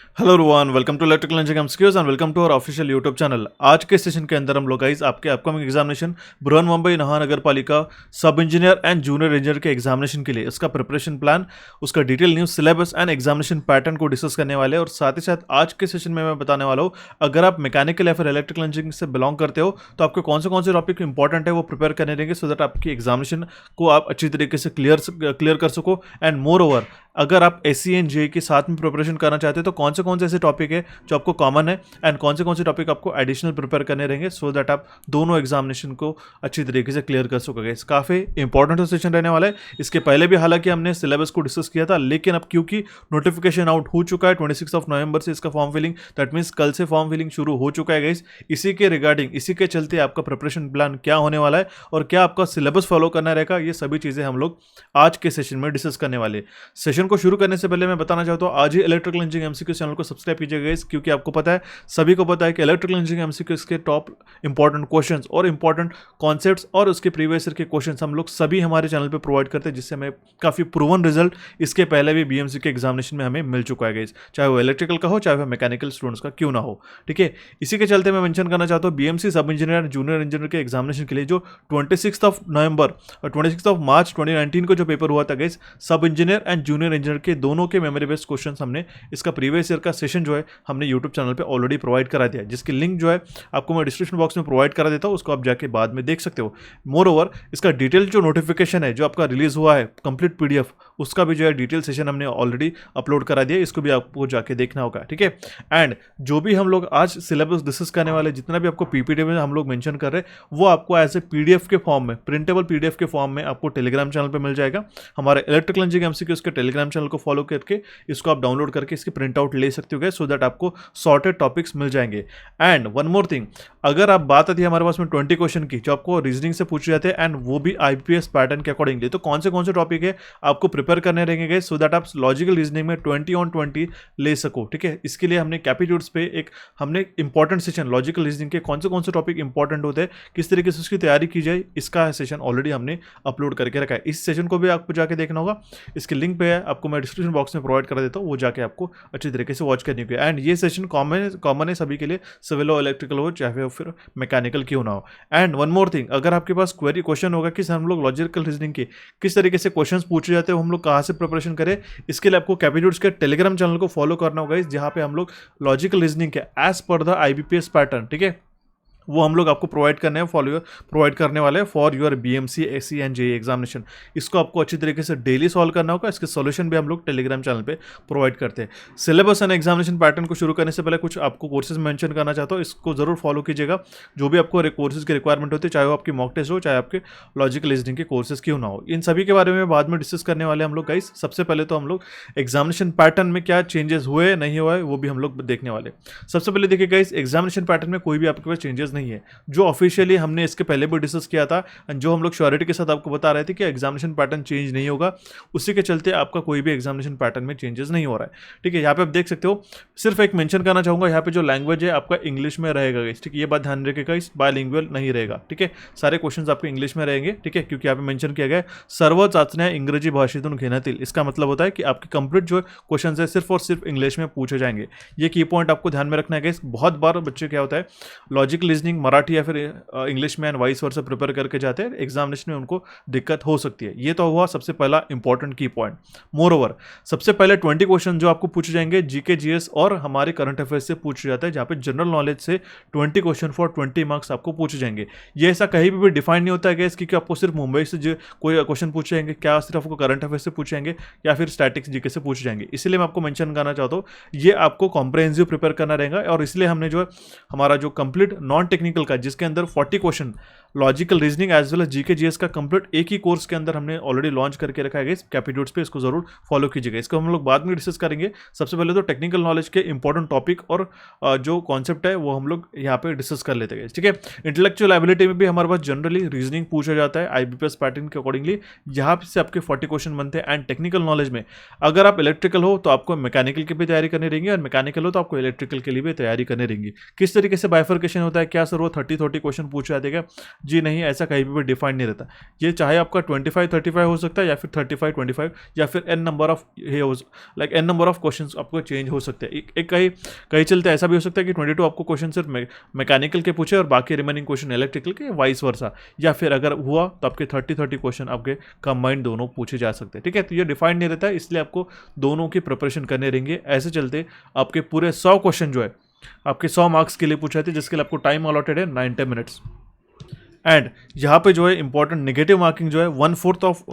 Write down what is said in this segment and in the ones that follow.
Hello everyone, welcome to electrical engineering MCQs and welcome to our official YouTube channel. आज के session के अंदर हम लोग गाइस आपके अपकमिंग एग्जामिनेशन बृहन-मुंबई महानगर पालिका सब इंजीनियर एंड जूनियर इंजीनियर के एग्जामिनेशन के लिए इसका प्रिपरेशन प्लान, उसका detail news syllabus and examination pattern को डिस्कस करने वाले हैं। और साथ ही साथ आज के सेशन में मैं बताने वाला हूँ, अगर आप मैकेनिकल या फिर इलेक्ट्रिकल इंजीनियरिंग से बिलोंग करते हो तो आपके कौन से टॉपिक इंपॉर्टेंट है वो प्रिपेयर करने रहेंगे, सो दैट आपकी एग्जामिनेशन को आप अच्छी तरीके से क्लियर कर सको। एंड मोर ओवर, अगर आप एससी एंड जेई के साथ में प्रिपरेशन करना चाहते हैं तो कौन से ऐसे टॉपिक है जो आपको कॉमन है एंड कौन से टॉपिक आपको एडिशनल प्रिपेयर करने रहेंगे, सो दैट आप दोनों एग्जामिनेशन को अच्छी तरीके से क्लियर कर सकोगे। काफ़ी इंपॉर्टेंट सेशन रहने वाला है। इसके पहले भी हालांकि हमने सिलेबस को डिस्कस किया था, लेकिन अब क्योंकि नोटिफिकेशन आउट हो चुका है 26 नवंबर से इसका फॉर्म फिलिंग, दैट मीन्स कल से फॉर्म फिलिंग शुरू हो चुका है गाइस। इसी के रिगार्डिंग, इसी के चलते आपका प्रिपरेशन प्लान क्या होने वाला है और क्या आपका सिलेबस फॉलो करना रहेगा, ये सभी चीज़ें हम लोग आज के सेशन में डिस्कस करने वाले। सेशन को शुरू करने से पहले मैं बताना चाहता हूं, आज ही इलेक्ट्रिकल इंजीनियरिंग एमसीक्यू चैनल को सब्सक्राइब कीजिएगा गाइस, क्योंकि आपको पता है, सभी को पता है कि इलेक्ट्रिकल इंजीनियरिंग एमसीक्यूज के टॉप इंपॉर्टेंट क्वेश्चंस और इंपॉर्टेंट कॉन्सेप्ट्स और उसके प्रीवियस ईयर के क्वेश्चंस हम लोग सभी हमारे चैनल पे प्रोवाइड करते हैं, जिससे हमें काफी प्रूवन रिजल्ट इसके पहले भी बीएमसी के एग्जामिनेशन में हमें मिल चुका है गाइस, चाहे वो इलेक्ट्रिकल का हो चाहे वो मैकेनिकल स्टूडेंट्स का क्यों ना हो। ठीक है, इसी के चलते मैं मेंशन करना चाहता हूँ, बीएमसी सब इंजीनियर जूनियर इंजीनियर के एग्जामिनेशन के लिए जो 26 नवंबर और 26 मार्च 2019 को जो पेपर हुआ था गाइस, सब इंजीनियर एंड जूनियर इंजीनियर के दोनों के मेमोरी बेस्ड क्वेश्चन हमने इसका प्रीवियस ईयर का सेशन जो है हमने यूट्यूब चैनल पे ऑलरेडी प्रोवाइड करा दिया है, जिसकी लिंक जो है आपको मैं डिस्क्रिप्शन बॉक्स में प्रोवाइड करा देता हूँ, उसको आप जाके बाद में देख सकते हो। मोर ओवर, इसका डिटेल जो नोटिफिकेशन है जो आपका रिलीज हुआ है कंप्लीट पीडीएफ, उसका भी जो है डिटेल सेशन हमने ऑलरेडी अपलोड करा दिया, इसको भी आपको जाके देखना होगा। ठीक है, एंड जो भी हम लोग आज सिलेबस डिस्कस करने वाले, जितना भी आपको पीपीटी में हम लोग मेंशन कर रहे हैं, वो आपको एज ए पीडीएफ के फॉर्म में, प्रिंटेबल पीडीएफ के फॉर्म में आपको टेलीग्राम चैनल पे मिल जाएगा। हमारे इलेक्ट्रिकल इंजीनियरिंग एमसीक्यूज के टेलीग्राम चैनल को फॉलो करके इसको आप डाउनलोड करके इसकी प्रिंट आउट ले सकते हो, सो दैट आपको सॉर्टेड टॉपिक्स मिल जाएंगे। एंड वन मोर थिंग, अगर आप बात आती है हमारे पास में 20 क्वेश्चन की जो आपको रीजनिंग से पूछे जाते हैं, एंड वो भी आईपीएस पैटर्न के अकॉर्डिंगली, तो कौन से टॉपिक है आपको प्रिपेयर करने रहेंगे, सो दैट आप लॉजिकल रीजनिंग में 20 on 20 ले सको। ठीक है, इसके लिए हमने कैपिट्यूड्स पे एक हमने इंपॉर्टेंट सेशन लॉजिकल रीजनिंग के कौन से टॉपिक इंपॉर्टेंट होते हैं, किस तरीके से उसकी तैयारी की जाए, इसका सेशन ऑलरेडी हमने अपलोड करके रखा है। इस सेशन को भी आपको जाके देखना होगा, इसकी लिंक पे है, आपको मैं डिस्क्रिप्शन बॉक्स में प्रोवाइड करा देता हूँ, वो जाके आपको अच्छी तरीके से वॉच करनी होगी। एंड ये सेशन कॉमन है सभी के लिए, सिविल हो, इलेक्ट्रिकल हो, चाहे फिर मैकेनिकल क्यों ना हो। एंड वन मोर थिंग, अगर आपके पास क्वेरी क्वेश्चन होगा कि हम लोग लॉजिकल रीजनिंग के किस तरीके से क्वेश्चंस पूछे जाते हैं, हम लोग कहाँ से प्रिपरेशन करें, इसके लिए आपको कैपिट्यूड्स के टेलीग्राम चैनल को फॉलो करना होगा, जहाँ पे हम लोग लॉजिकल रीजनिंग के as per the IBPS pattern, ठीक है, वो हम लोग आपको प्रोवाइड करने वाले हैं for your BMC SC and JE examination. इसको आपको अच्छी तरीके से डेली सॉल्व करना होगा, इसके सॉल्यूशन भी हम लोग टेलीग्राम चैनल पे प्रोवाइड करते हैं। सिलेबस एंड एग्जामिनेशन पैटर्न को शुरू करने से पहले कुछ आपको कोर्सेज मेंशन करना चाहता हूँ, इसको जरूर फॉलो कीजिएगा। जो भी आपको कोर्सेज की रिक्वायरमेंट होती है, चाहे वो आपकी मॉक टेस्ट हो, चाहे आपके लॉजिकल रीजनिंग के कोर्सेज क्यों ना हो, इन सभी के बारे में बाद में डिस्कस करने वाले हम लोग गाइस। सबसे पहले तो हम लोग एग्जामिनेशन पैटर्न में क्या चेंजेस हुए नहीं हुआ है वो भी हम लोग देखने वाले। सबसे पहले देखिए गाइस, एग्जामिनेशन पैटर्न में कोई भी आपके पास चेंजेस नहीं है, जो ऑफिशियली हमने इसके पहले भी डिस्कस किया था, जो हम लोग श्योरिटी के साथ आपको बता रहे थे कि एग्जामिनेशन पैटर्न चेंज नहीं होगा, उसी के चलते आपका कोई भी एग्जामिनेशन पैटर्न में चेंजेस नहीं हो रहा है। ठीक है, यहाँ पे आप देख सकते हो, सिर्फ एक मेंशन करना चाहूंगा, यहाँ पे जो लैंग्वेज है आपका इंग्लिश में रहेगा गाइस। ठीक है, ये बात ध्यान रखिएगा, इस बायलिंगुअल नहीं रहेगा। ठीक है, सारे क्वेश्चंस आपके इंग्लिश में रहेंगे। ठीक है, क्योंकि यहाँ पे मेंशन किया गया है सर्व चाचण्या इंग्रजी भाषेतून घेण्यातील, इसका मतलब होता है कि आपके कंप्लीट जो क्वेश्चन है सिर्फ और सिर्फ इंग्लिश में पूछे जाएंगे। ये की पॉइंट आपको ध्यान में रखना है गाइस। बहुत बार बच्चे क्या होता है, लॉजिकल रीजनिंग मराठी या फिर इंग्लिश में एंड वाइस वर्सा प्रिपेयर करके जाते हैं, एग्जामिनेशन में उनको दिक्कत हो सकती है। ये तो हुआ सबसे पहला इंपॉर्टेंट की पॉइंट। मोर ओवर, सबसे पहले 20 क्वेश्चन जो आपको पूछे जाएंगे जीके जीएस और हमारे करंट अफेयर्स से पूछे जाते हैं, जहां पे जनरल नॉलेज से 20 क्वेश्चन फॉर 20 मार्क्स आपको पूछे जाएंगे। ये ऐसा कहीं भी डिफाइन नहीं होता है गाइस, क्योंकि आपको सिर्फ मुंबई से जो कोई क्वेश्चन पूछे जाएंगे, क्या सिर्फ आपको करंट अफेयर्स से पूछे जाएंगे या फिर स्टैटिक्स जीके से पूछे जाएंगे। इसलिए मैं आपको मेंशन करना चाहता हूँ, ये आपको कॉम्प्रहेंसिव प्रिपेयर करना रहेगा। और इसलिए हमने जो हमारा जो कंप्लीट नॉन टेक्निकल का, जिसके अंदर 40 question logical reasoning as well as GK GS का कंप्लीट एक ही कोर्स के अंदर हमने ऑलरेडी लॉन्च करके रखा है कैपिट्यूड्स पे, इसको जरूर फॉलो कीजिएगा। इसको हम लोग बाद में डिस्कस करेंगे। सबसे पहले तो टेक्निकल नॉलेज के इंपॉर्टेंट टॉपिक और जो कॉन्सेप्ट है वो हम लोग यहाँ पे डिस्कस कर लेते हैं। ठीक है, इंटेलेक्चुअल एबिलिटी में भी हमारे पास जनरली रीजनिंग पूछा जाता है आईबीपीएस पैटर्न के अकॉर्डिंगली, यहाँ से आपके 40 क्वेश्चन बनते हैं। एंड टेक्निकल नॉलेज में अगर आप इलेक्ट्रिकल हो तो आपको मैकेनिकल की भी तैयारी करनी रहेंगी, और मैकेनिकल हो तो आपको इलेक्ट्रिकल के लिए भी तैयारी करनी रहेंगी। किस तरीके से बाइफर्केशन होता है, क्या सर वो 30 क्वेश्चन पूछा जाएगा, जी नहीं, ऐसा कहीं पे भी डिफाइंड नहीं रहता। ये चाहे आपका 25-35 हो सकता है या फिर 35-25 या फिर एन नंबर ऑफ ये हो like an number of question आपको चेंज हो सकते हैं। एक कहीं कहीं चलते ऐसा भी हो सकता है कि 22 आपको क्वेश्चन सिर्फ मैकेनिकल के पूछे और बाकी रिमेनिंग क्वेश्चन इलेक्ट्रिकल के, वाइस वर्सा। या फिर अगर हुआ तो आपके 30 क्वेश्चन आपके कंबाइंड दोनों पूछे जा सकते हैं। ठीक है, तो ये डिफाइंड नहीं रहता है, इसलिए आपको दोनों की प्रिपरेशन करने रहेंगे। ऐसे चलते आपके पूरे 100 क्वेश्चन जो है आपके 100 मार्क्स के लिए पूछे थे, जिसके लिए आपको टाइम अलॉटेड है 90 मिनट्स। एंड यहाँ पे जो है इंपॉर्टेंट नेगेटिव मार्किंग जो है 1/4 ऑफ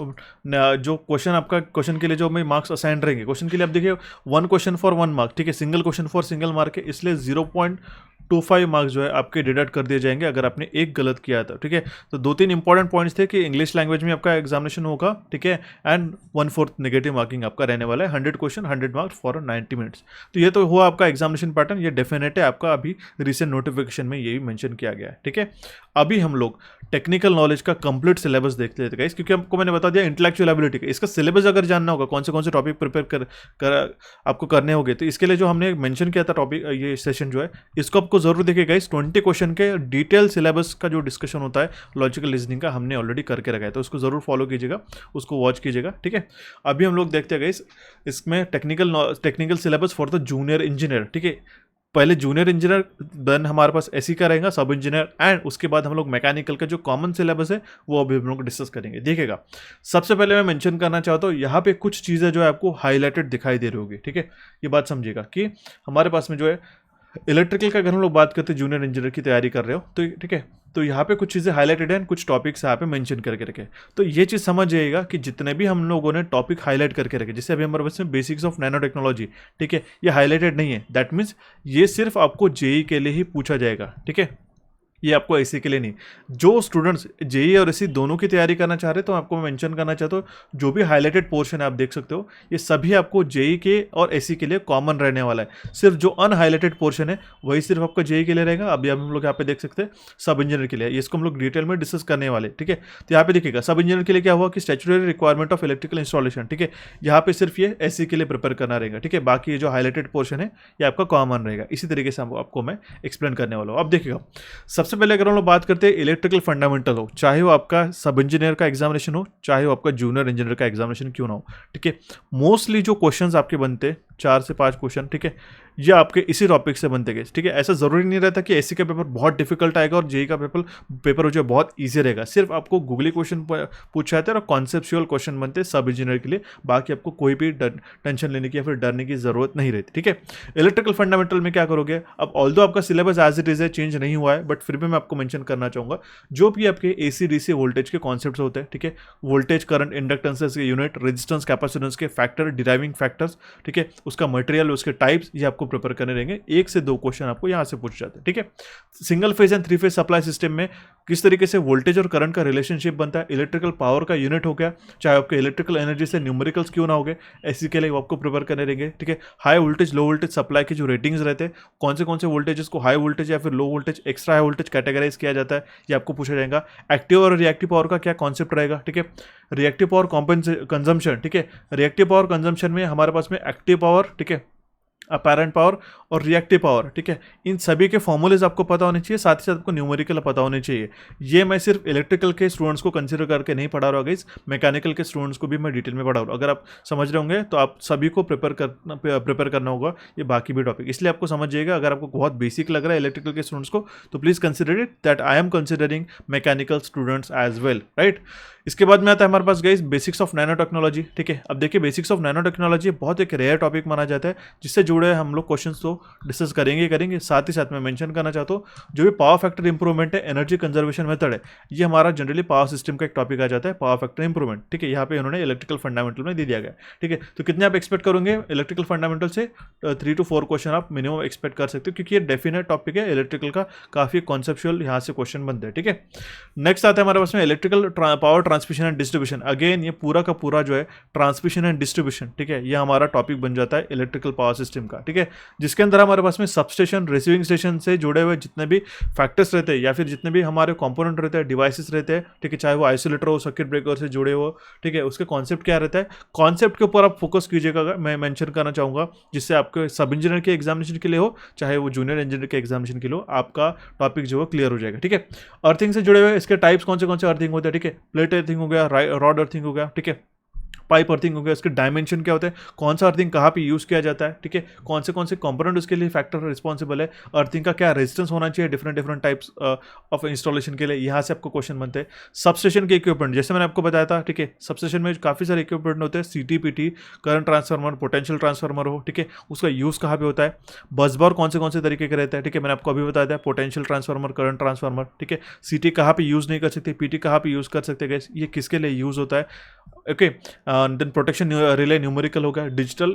जो क्वेश्चन आपका क्वेश्चन के लिए जो हमें मार्क्स असाइन रहेंगे, क्वेश्चन के लिए आप देखिए 1 क्वेश्चन फॉर 1 मार्क। ठीक है, single question for single mark है, इसलिए 0.25 मार्क्स जो है आपके डिडक्ट कर दिए जाएंगे अगर आपने एक गलत किया था। ठीक है, तो 2-3 इंपॉर्टेंट पॉइंट्स थे कि इंग्लिश लैंग्वेज में आपका एग्जामिनेशन होगा। ठीक है, एंड 1/4 नेगेटिव मार्किंग आपका रहने वाला है। 100 क्वेश्चन 100 मार्क्स फॉर 90 मिनट्स। तो ये तो हुआ आपका एग्जामिनेशन पैटर्न, ये डेफिनेट है आपका, अभी रिसेंट नोटिफिकेशन में यही मेंशन किया गया है। ठीक है, अभी हम लोग टेक्निकल नॉलेज का कंप्लीट सिलेबस देख लेते हैं, क्योंकि आपको मैंने बता दिया इंटेलेक्चुअल एबिलिटी का। इसका सिलेबस अगर जानना होगा कौन से टॉपिक प्रिपेयर कर आपको करने होंगे, तो इसके लिए जो हमने मेंशन किया था टॉपिक, ये सेशन जो है इसको आपको जरूर देखिएगा। इस 20 क्वेश्चन के डिटेल सिलेबस का जो डिस्कशन होता है लॉजिकल रीजनिंग का, हमने ऑलरेडी करके रखा है, तो उसको जरूर फॉलो कीजिएगा, उसको वॉच कीजिएगा। ठीक है, अभी हम लोग देखते हैं गाइस इसमें technical syllabus for the junior engineer. ठीक है, पहले जूनियर इंजीनियर, देन हमारे पास एसी का रहेगा सब इंजीनियर, एंड उसके बाद हम लोग मैकेनिकल का जो कॉमन सिलेबस है वो अभी हम लोग डिस्कस करेंगे। देखिएगा, सबसे पहले मैं मेंशन करना चाहता हूँ, यहाँ पे कुछ चीज़ें जो है आपको हाईलाइटेड दिखाई दे रही होगी। ठीक है, ये बात समझिएगा कि हमारे पास में जो है इलेक्ट्रिकल का अगर हम लोग बात करते हैं, जूनियर इंजीनियर की तैयारी कर रहे हो तो ठीक है, तो यहाँ पे कुछ चीज़ें हाईलाइटेड हैं, कुछ टॉपिक्स यहाँ पे मेंशन करके रखे। तो ये चीज़ समझ जाइएगा कि जितने भी हम लोगों ने टॉपिक हाईलाइट करके रखे, जैसे अभी हमारे पास में बेसिक्स ऑफ नैनो टेक्नोलॉजी, ठीक है, ये हाईलाइटेड नहीं है, दैट मीन्स ये सिर्फ आपको जेई के लिए ही पूछा जाएगा। ठीक है, ये आपको एसी के लिए नहीं। जो स्टूडेंट्स जेई और एसी दोनों की तैयारी करना चाह रहे हैं, तो आपको मैं मेंशन करना चाहता हूँ, जो भी हाईलाइटेड पोर्शन है आप देख सकते हो, ये सभी आपको जेई के और एसी के लिए कॉमन रहने वाला है। सिर्फ जो अनहाईलाइटेड पोर्शन है वही सिर्फ आपका जेई के लिए रहेगा। अभी हम लोग यहाँ पे देख सकते हैं सब इंजीनियर के लिए, इसको हम लोग डिटेल में डिस्कस करने वाले। ठीक है, तो यहाँ पे देखिएगा सब इंजीनियर के लिए क्या हुआ कि statutory requirement of electrical installation. ठीक है, यहाँ पे सिर्फ ये एसी के लिए प्रिपेयर करना रहेगा। ठीक है, बाकी ये जो हाईलाइटेड पोर्शन है ये आपका कॉमन रहेगा। इसी तरीके से आपको मैं एक्सप्लेन करने वाला हूँ। अब देखिएगा, सबसे पहले अगर हम लोग बात करते हैं इलेक्ट्रिकल फंडामेंटल हो, चाहे वो आपका सब इंजीनियर का एग्जामिनेशन हो, चाहे वो आपका जूनियर इंजीनियर का एग्जामिनेशन क्यों ना हो। ठीक है, मोस्टली जो क्वेश्चंस आपके बनते हैं 4 से 5 क्वेश्चन, ठीक है, ये आपके इसी टॉपिक से बनते गए। ठीक है, ऐसा जरूरी नहीं रहता कि एसी का पेपर बहुत डिफिकल्ट आएगा और जेई का पेपर जो है बहुत ईजी रहेगा। सिर्फ आपको गूगली क्वेश्चन पूछा जाता है और कॉन्सेप्चुअल क्वेश्चन बनते हैं सब इंजीनियर के लिए। बाकी आपको कोई भी टेंशन लेने की या फिर डरने की जरूरत नहीं रहती। ठीक है, इलेक्ट्रिकल फंडामेंटल में क्या करोगे, अब ऑल्दो आपका सिलेबस एज इट इज है, चेंज नहीं हुआ है, बट फिर भी मैं आपको मेंशन करना चाहूंगा जो भी आपके एसी डीसी वोल्टेज के कॉन्सेप्ट्स होते हैं। ठीक है, वोल्टेज, करंट, इंडक्टेंसेस के यूनिट, रेजिस्टेंस, कैपेसिटेंस के फैक्टर, डिराइविंग फैक्टर्स, ठीक है, उसका मटेरियल, उसके टाइप्स, ये आपको प्रिपेयर करने रहेंगे। 1 से 2 क्वेश्चन आपको यहां से पूछ जाते हैं। ठीक है, single phase and 3 phase supply system में किस तरीके से वोल्टेज और करंट का रिलेशनशिप बनता है, इलेक्ट्रिकल पावर का यूनिट हो गया, चाहे आपके इलेक्ट्रिकल एनर्जी से न्यूमेरिकल्स क्यों ना हो गए, ऐसी के लिए आपको प्रिपेयर करने रहेंगे। ठीक है, high voltage low voltage supply के जो रेटिंग्स रहते हैं, कौन से वोल्टेजेस को हाई वोल्टेज या फिर low voltage, extra high voltage categorise किया जाता है, ये आपको पूछा जाएगा। एक्टिव और रिएक्टिव पावर का क्या कॉन्सेप्ट रहेगा। ठीक है, रिएक्टिव पावर कंजम्पशन, ठीक है, रिएक्टिव पावर कंजम्पशन में हमारे पास में एक्टिव पावर, ठीक है, अपैरेंट पावर और रिएक्टिव पावर, ठीक है, इन सभी के फॉर्मूलेज आपको पता होने चाहिए, साथ ही साथ आपको न्यूमेरिकल पता होने चाहिए। ये मैं सिर्फ इलेक्ट्रिकल के स्टूडेंट्स को कंसीडर करके नहीं पढ़ा रहा हूँ गाइस, मैकेनिकल के स्टूडेंट्स को भी मैं डिटेल में पढ़ा रहा हूँ। अगर आप समझ रहे होंगे तो आप सभी को प्रिपेयर करना होगा ये बाकी भी टॉपिक, इसलिए आपको समझिएगा। अगर आपको बहुत बेसिक लग रहा है इलेक्ट्रिकल के स्टूडेंट्स को तो please consider it that I am considering mechanical students as well, right. इसके बाद में आता है हमारे पास guys basics of nano technology. ठीक है, अब देखिए बेसिक्स ऑफ नैनो टेक्नोलॉजी बहुत एक रेयर टॉपिक माना जाता है, जिससे जुड़े हम लोग क्वेश्चन तो डिस्कस करेंगे। साथ ही साथ मैं मेंशन करना चाहता हूँ जो भी पावर फैक्टर इंप्रूवमेंट है, एनर्जी कंजर्वेशन मेथड है, ये हमारा जनरली पावर सिस्टम का एक टॉपिक आ जाता है, पावर फैक्टर इंप्रूवमेंट। ठीक है, यहाँ पे उन्होंने इलेक्ट्रिकल फंडामेंटल में दे दिया गया। ठीक है, तो कितने आप एक्सपेक्ट करोगे इलेक्ट्रिकल फंडामेंटल से 3 to 4 क्वेश्चन आप मिनिमम एक्सपेक्ट कर सकते हो, क्योंकि ये डेफिनेट टॉपिक है इलेक्ट्रिकल का, काफी कॉन्सेप्चुअल यहाँ से क्वेश्चन बनते हैं। ठीक है, नेक्स्ट आता है हमारे पास में electrical power transmission and distribution. Again ये पूरा का पूरा जो है ट्रांसमिशन एंड डिस्ट्रीब्यूशन, ठीक है, ये हमारा टॉपिक बन जाता है इलेक्ट्रिकल पावर सिस्टम का, ठीक है, जिसके अंदर हमारे पास में सबस्टेशन, रिसीविंग स्टेशन से जुड़े हुए जितने भी फैक्टर्स रहते हैं या फिर जितने भी हमारे कंपोनेंट रहते हैं, डिवाइसेस रहते हैं, ठीक है, चाहे वो आइसोलेटर हो, सर्किट ब्रेकर से जुड़े हो, ठीक है, उसके कॉन्सेप्ट क्या रहता है, कॉन्सेप्ट के ऊपर आप फोकस कीजिएगा, मैं मेंशन करना चाहूँगा, जिससे आपके सब इंजीनियर के एग्जामिनेशन के लिए हो चाहे वो जूनियर इंजीनियर के एग्जामिनेशन के लिए हो, आपका टॉपिक जो है क्लियर हो जाएगा, ठीक है। अर्थिंग से जुड़े हुए इसके टाइप्स कौन से अर्थिंग होते हैं, ठीक है, प्लेट अर्थिंग हो गया, रॉड अर्थिंग हो गया, ठीक है, पाइप अर्थिंग हो गया, उसके डायमेंशन क्या होता है, कौन सा अर्थिंग कहाँ पे यूज़ किया जाता है, ठीक है, कौन से कंपोनेंट उसके लिए फैक्टर रिस्पॉन्सिबल है, अर्थिंग का क्या रेजिस्टेंस होना चाहिए डिफरेंट टाइप्स ऑफ इंस्टॉलेशन के लिए, यहाँ से आपको क्वेश्चन बनते हैं। सबस्टेशन के इक्विपमेंट जैसे मैंने आपको बताया था, ठीक है, सबस्टेशन में काफ़ी सारे इक्विपमेंट होते हैं, CT, PT, current transformer, potential transformer हो, ठीक है, उसका यूज़ कहाँ पे होता है, बस बार कौन से तरीके के रहते हैं, ठीक है, मैंने आपको अभी बताया था, पोटेंशियल ट्रांसफार्मर, करंट ट्रांसफार्मर, ठीक है, CT कहाँ पे यूज़ नहीं कर सकते, PT कहाँ पे यूज़ कर सकते हैं, ये किसके लिए यूज़ होता है, okay, then protection relay numerical हो गया, digital,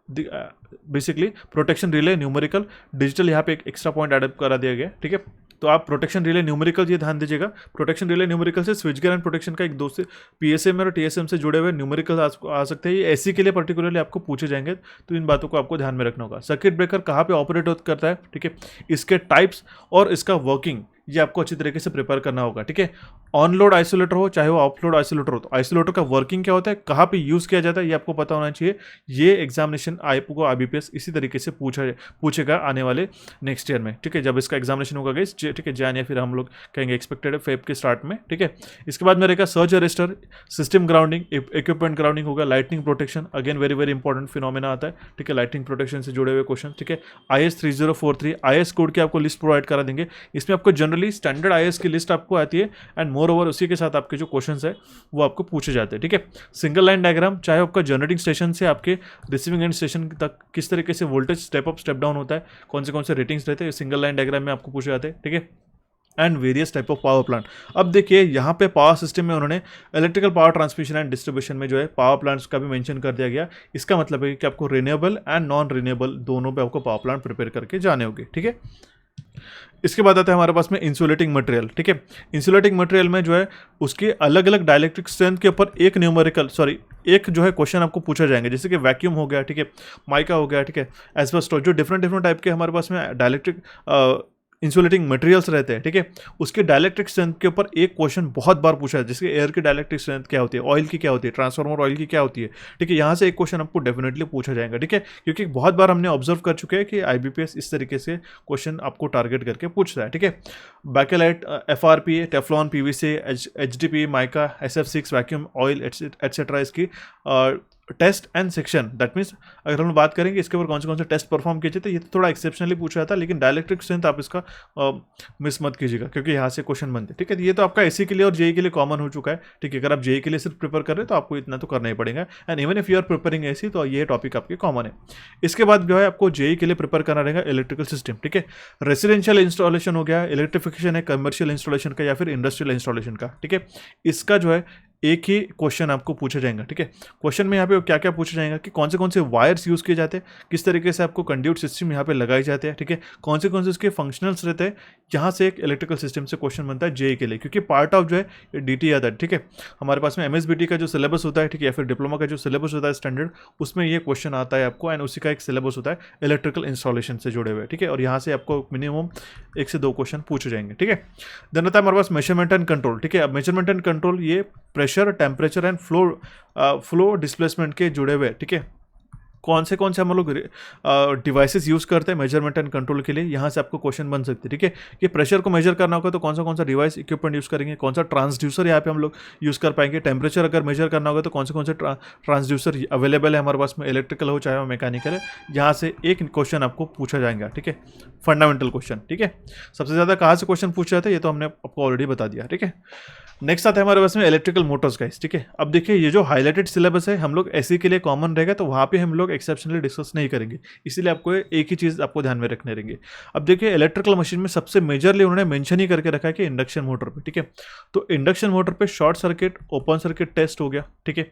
basically protection relay numerical, digital यहाँ पे एक एक्स्ट्रा पॉइंट एड करा दिया गया, ठीक है, तो आप प्रोटेक्शन रिले न्यूमेरिकल ये ध्यान दीजिएगा, प्रोटेक्शन रिले न्यूमेरिकल से स्विच गेयर एंड प्रोटेक्शन का एक दो से PSM और TSM से जुड़े हुए न्यूमेरिकल आ सकते हैं, ये SC के लिए पर्टिकुलरली आपको पूछे जाएंगे, तो इन बातों को आपको ध्यान में रखना होगा। सर्किट ब्रेकर कहाँ पे ऑपरेट करता है, ठीक है, इसके टाइप्स और इसका वर्किंग ये आपको अच्छी तरीके से प्रिपेयर करना होगा, ठीक है। ऑन लोड आइसोलेटर हो चाहे वो ऑफ लोड आइसोलेटर हो, तो आइसोलेटर का वर्किंग क्या होता है, कहाँ पे यूज़ किया जाता है, ये आपको पता होना चाहिए। ये एग्जामिनेशन आपको IBPS इसी तरीके से पूछेगा आने वाले नेक्स्ट ईयर में, ठीक है, जब इसका एग्जामिनेशन होगा गाइस, ठीक है, जैन या फिर हम लोग कहेंगे एक्सपेक्टेड है फेब के स्टार्ट में, ठीक है। इसके बाद में रहेगा surge arrester, system grounding, equipment grounding होगा, lightning protection, again very important phenomena आता है, ठीक है, लाइटनिंग प्रोटेक्शन से जुड़े हुए क्वेश्चन, ठीक है। IS 3043 IS कोड की आपको लिस्ट प्रोवाइड करा देंगे, इसमें आपको जनरली स्टैंडर्ड IS की लिस्ट आपको आती है, एंड मोर ओवर उसी के साथ आपके जो क्वेश्चंस है वो आपको पूछे जाते हैं, ठीक है। सिंगल लाइन डायग्राम, चाहे आपका जनरेटिंग स्टेशन से आपके रिसीविंग एंड स्टेशन तक किस तरीके से voltage step up step down होता है, कौन से रेटिंग्स रहते हैं, सिंगल लाइन डायग्राम में आपको पूछे जाते हैं, ठीक है। And various type of power plant, अब देखिए यहाँ पे पावर सिस्टम में उन्होंने electrical power transmission and distribution में जो है पावर प्लांट्स का भी मेंशन कर दिया गया। इसका मतलब है कि आपको रिन्यूएबल एंड नॉन रिन्यूएबल दोनों पे आपको पावर प्लांट प्रिपेयर करके जाने होंगे, ठीक है। इसके बाद आता है हमारे पास में इंसुलेटिंग मटेरियल, ठीक है। इंसुलेटिंग मटेरियल में जो है उसके अलग अलग डाइलेक्ट्रिक स्ट्रेंथ के ऊपर एक जो है क्वेश्चन आपको पूछा जाएंगे, जैसे कि वैक्यूम हो गया, ठीक है, माइका हो गया, ठीक है, एस्बेस्टोस, जो डिफरेंट टाइप के हमारे पास में डाइलेक्ट्रिक इंसुलेटिंग मटेरियल्स रहते हैं, ठीक है, उसके डाइलेक्ट्रिक स्ट्रेंथ के ऊपर एक क्वेश्चन बहुत बार पूछा है, जैसे एयर की डाइलेक्ट्रिक स्ट्रेंथ क्या होती है, ऑयल की क्या होती है, ट्रांसफार्मर ऑयल की क्या होती है, ठीक है, यहाँ से एक क्वेश्चन आपको डेफिनेटली पूछा जाएगा, ठीक है, क्योंकि बहुत बार हमने ऑब्जर्व कर चुके हैं कि IBPS इस तरीके से क्वेश्चन आपको टारगेट करके पूछता है, ठीक है। Bakelite, FRPA, teflon, PVC, HDPE, mica, SF6, vacuum oil etcetera, इसकी test and section, that means अगर हम बात करेंगे इसके ऊपर कौन से टेस्ट परफॉर्म किए थे, तो ये तो थोड़ा एक्सेप्शनली पूछा जाता है, लेकिन डाइलेक्ट्रिक स्ट्रेंथ आप इसका मिस मत कीजिएगा, क्योंकि यहाँ से क्वेश्चन बनते हैं, ठीक है। ये तो आपका SC के लिए और JEE के लिए कॉमन हो चुका है, ठीक है, अगर आप JEE के लिए सिर्फ प्रिपेयर कर रहे हैं तो आपको इतना तो करना ही पड़ेगा, and even if you are preparing SC तो ये टॉपिक आपके कॉमन है। इसके बाद जो है आपको JEE के लिए प्रिपेयर करना रहेगा इलेक्ट्रिकल सिस्टम, ठीक है, रेसिडेंशियल इंस्टॉलेशन हो गया, इलेक्ट्रिफिकेशन है, कमर्शियल इंस्टॉलेशन का या फिर इंडस्ट्रियल इंस्टॉलेशन का, ठीक है, इसका जो है एक ही क्वेश्चन आपको पूछा जाएगा, ठीक है। क्वेश्चन में यहाँ पे क्या क्या पूछा जाएगा कि कौन से वायर्स यूज़ किए जाते हैं, किस तरीके से आपको कंड्यूट सिस्टम यहाँ पे लगाए जाते हैं, ठीक है, कौन से उसके फंक्शनल्स रहते हैं, यहाँ से एक इलेक्ट्रिकल सिस्टम से क्वेश्चन बनता है JEE के लिए, क्योंकि पार्ट ऑफ जो है DT आता है, ठीक है, हमारे पास में MSBT का जो सिलेबस होता है, ठीक है, या फिर डिप्लोमा का जो सिलेबस होता है स्टैंडर्ड, उसमें ये क्वेश्चन आता है आपको, एंड उसी का एक सिलेबस होता है इलेक्ट्रिकल इंस्टॉलेशन से जुड़े हुए, ठीक है, और यहाँ से आपको मिनिमम 1 से 2 क्वेश्चन पूछे जाएंगे, ठीक है। देन आता है हमारे पास मेजरमेंट एंड कंट्रोल, ठीक है। अब मेजरमेंट एंड कंट्रोल ये pressure, temperature and flow displacement के जुड़े हुए, ठीक है, कौन से हम लोग डिवाइसेस यूज़ करते हैं मेजरमेंट एंड कंट्रोल के लिए, यहाँ से आपको क्वेश्चन बन सकते हैं, ठीक है, कि प्रेशर को मेजर करना होगा तो कौन सा डिवाइस इक्विपमेंट यूज़ करेंगे, कौन सा ट्रांसड्यूसर यहाँ पे हम लोग यूज़ कर पाएंगे, टेम्परेचर अगर मेजर करना होगा तो कौन से ट्रांसड्यूसर अवेलेबल है हमारे पास में, इलेक्ट्रिकल हो चाहे वो मैकेनिकल है, यहाँ से एक क्वेश्चन आपको पूछा जाएगा, ठीक है, फंडामेंटल क्वेश्चन, ठीक है। सबसे ज़्यादा कहाँ से क्वेश्चन पूछा जाता है ये तो हमने आपको ऑलरेडी बता दिया, ठीक है। नेक्स्ट आता है हमारे पास में इलेक्ट्रिकल मोटर्स का, ठीक है। अब देखिए ये जो हाईलाइटेड सिलेबस है हम लोग SC के लिए कॉमन रहेगा, तो वहाँ पे हम लोग एक्सेप्शनली डिस्कस नहीं करेंगे, इसीलिए आपको एक ही चीज़ आपको ध्यान में रखने रहेंगे। अब देखिए इलेक्ट्रिकल मशीन में सबसे मेजरली उन्होंने मेंशन ही करके रखा है कि इंडक्शन मोटर पे, ठीक है, तो इंडक्शन मोटर पे short circuit, open circuit test हो गया, ठीक है,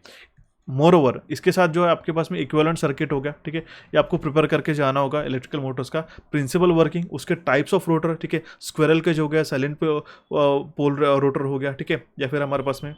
मोर ओवर इसके साथ जो है आपके पास में इक्विवेलेंट सर्किट हो गया, ठीक है, ये आपको प्रिपेयर करके जाना होगा। इलेक्ट्रिकल मोटर्स का प्रिंसिपल वर्किंग, उसके टाइप्स ऑफ रोटर, ठीक है, स्क्विरल के जो हो गया, साइलेंट पोल रोटर हो गया, ठीक है, या फिर हमारे पास में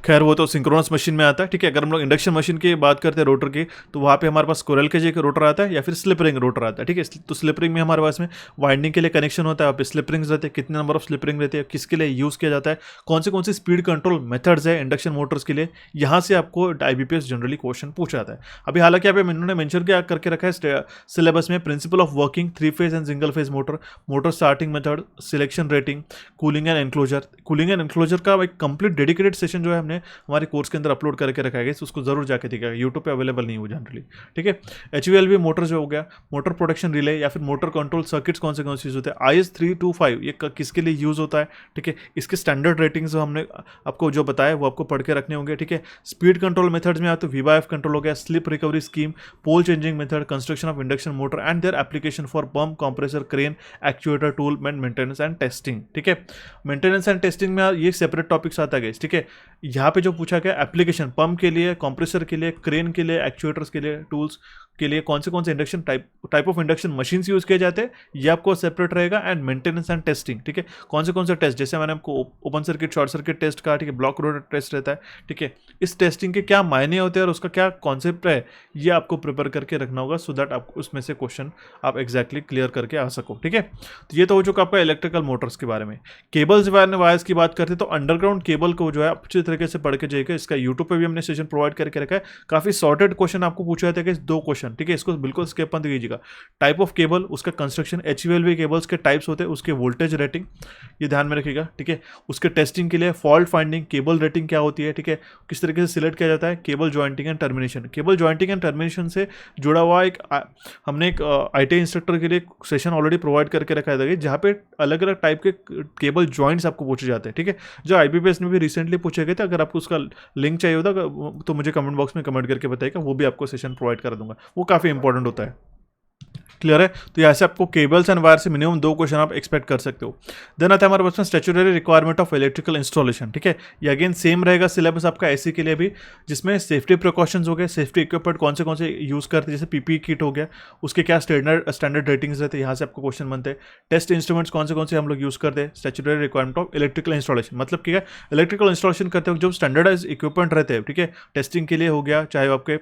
खैर वो तो सिंक्रोनस मशीन में आता है, ठीक है। अगर हम लोग इंडक्शन मशीन की बात करते हैं रोटर की, तो वहाँ पे हमारे पास स्क्विरल केज एक रोटर आता है या फिर स्लिप रिंग रोटर आता है, ठीक है। तो स्लिप रिंग में हमारे पास में वाइंडिंग के लिए कनेक्शन होता है, वहाँ पे स्लिप रिंग्स रहते हैं, कितने नंबर ऑफ स्लिप रिंग रहते हैं, किसके लिए यूज़ किया जाता है, कौन सी स्पीड कंट्रोल मेथड्स है इंडक्शन मोटर्स के लिए, यहाँ से आपको IBPS जनरली क्वेश्चन पूछा जाता है। अभी हालांकि यहाँ पे इन्होंने मेंशन क्या करके रखा है सिलेबस में, principle of working 3 phase and single phase motor, motor starting method, selection rating, cooling and enclosure. Cooling and enclosure का एक कंप्लीट डेडिकेटेड सेशन जो है हमने हमारे कोर्स के अंदर अपलोड करके रखा है, उसको जरूर जाके देखिएगा, यूट्यूब पे अवेलेबल नहीं हो जनरली, ठीक है। HVLV मोटर जो हो गया, मोटर प्रोटेक्शन रिले या फिर मोटर कंट्रोल सर्किट्स कौन से यूज होते हैं, IS 325 ये किसके लिए यूज होता है, ठीक है। इसके स्टैंडर्ड रेटिंग्स जो हमने आपको जो बताया वो आपको पढ़ के रखने होंगे, ठीक है। स्पीड कंट्रोल मेथड्स में आते तो VIF कंट्रोल हो गया, slip recovery scheme, pole changing method, construction of induction motor and their application for pump, compressor, crane, actuator, tool and maintenance and testing, ठीक है। मेंटेनेंस एंड टेस्टिंग में ये separate topics आता है, ठीक है। यहाँ पे जो पूछा गया एप्लीकेशन पंप के लिए, कंप्रेसर के लिए, क्रेन के लिए, एक्चुएटर्स के लिए, टूल्स के लिए कौन से induction type of induction machines use किए जाते हैं, ये आपको सेपरेट रहेगा। एंड मेंटेनेंस एंड टेस्टिंग, ठीक है। कौन से टेस्ट, जैसे मैंने आपको open circuit, short circuit test का, ठीक है, ब्लॉक रोटर टेस्ट रहता है, ठीक है। इस टेस्टिंग के क्या मायने होते हैं और उसका क्या कॉन्सेप्ट है, ये आपको प्रिपेयर करके रखना होगा, सो दैट आपको उसमें से क्वेश्चन आप एग्जैक्टली क्लियर करके आ सको, ठीक है। तो ये तो हो चुका आपका इलेक्ट्रिकल मोटर्स के बारे में। केबल्स वायर्स की बात करते हैं तो अंडरग्राउंड केबल को जो है अच्छी तरीके से पढ़ के जाइएगा, इसका यूट्यूब पे भी हमने सेशन प्रोवाइड करके रखा है। काफी सॉर्टेड क्वेश्चन आपको पूछा जाता है कि 2 क्वेश्चन, ठीक है, इसको बिल्कुल स्किप मत कीजिएगा। टाइप ऑफ केबल, उसका कंस्ट्रक्शन, HVLV केबल्स के टाइप्स होते हैं, उसके वोल्टेज रेटिंग ये ध्यान में रखिएगा, ठीक है। उसके टेस्टिंग के लिए फॉल्ट फाइंडिंग, केबल रेटिंग क्या होती है, ठीक है, किस तरीके से सिलेक्ट किया जाता है, cable jointing and termination. Cable jointing and termination से जुड़ा हुआ हमने एक ITI इंस्ट्रक्टर के लिए सेशन ऑलरेडी प्रोवाइड करके रखा है, जहाँ पे अलग अलग टाइप के केबल जॉइंट्स आपको पूछे जाते हैं, ठीक है, जो IBPS में भी रिसेंटली पूछे गए थे। अगर आपको उसका लिंक चाहिए होता तो मुझे कमेंट बॉक्स में कमेंट करके बताइएगा, वो भी आपको सेशन प्रोवाइड कर दूंगा, वो काफ़ी इंपॉर्टेंट होता है। क्लियर है। तो यहाँ से आपको केबल्स एंड वायर से मिनिमम 2 क्वेश्चन आप एक्सपेक्ट कर सकते हो। देन आता है हमारे पास में statutory requirement of electrical installation, ठीक है। ये अगेन सेम रहेगा सिलेबस आपका ऐसी के लिए भी, जिसमें सेफ्टी प्रिकॉशंस हो गए, सेफ्टी इक्विपमेंट कौन से यूज करते हैं, जैसे PPE किट हो गया, उसके क्या स्टैंडर्ड रेटिंग्स रहते हैं, यहाँ से आपको क्वेश्चन बनते हैं। टेस्ट इंस्ट्रूमेंट्स कौन से हम लोग यूज करते हैं, statutory requirement of electrical installation, मतलब क्या इलेक्ट्रिकल इंस्टॉलेशन करते वक्त जो स्टैंडर्डाइज इक्विपमेंट रहते हैं, ठीक है, टेस्टिंग के लिए हो गया, चाहे आपके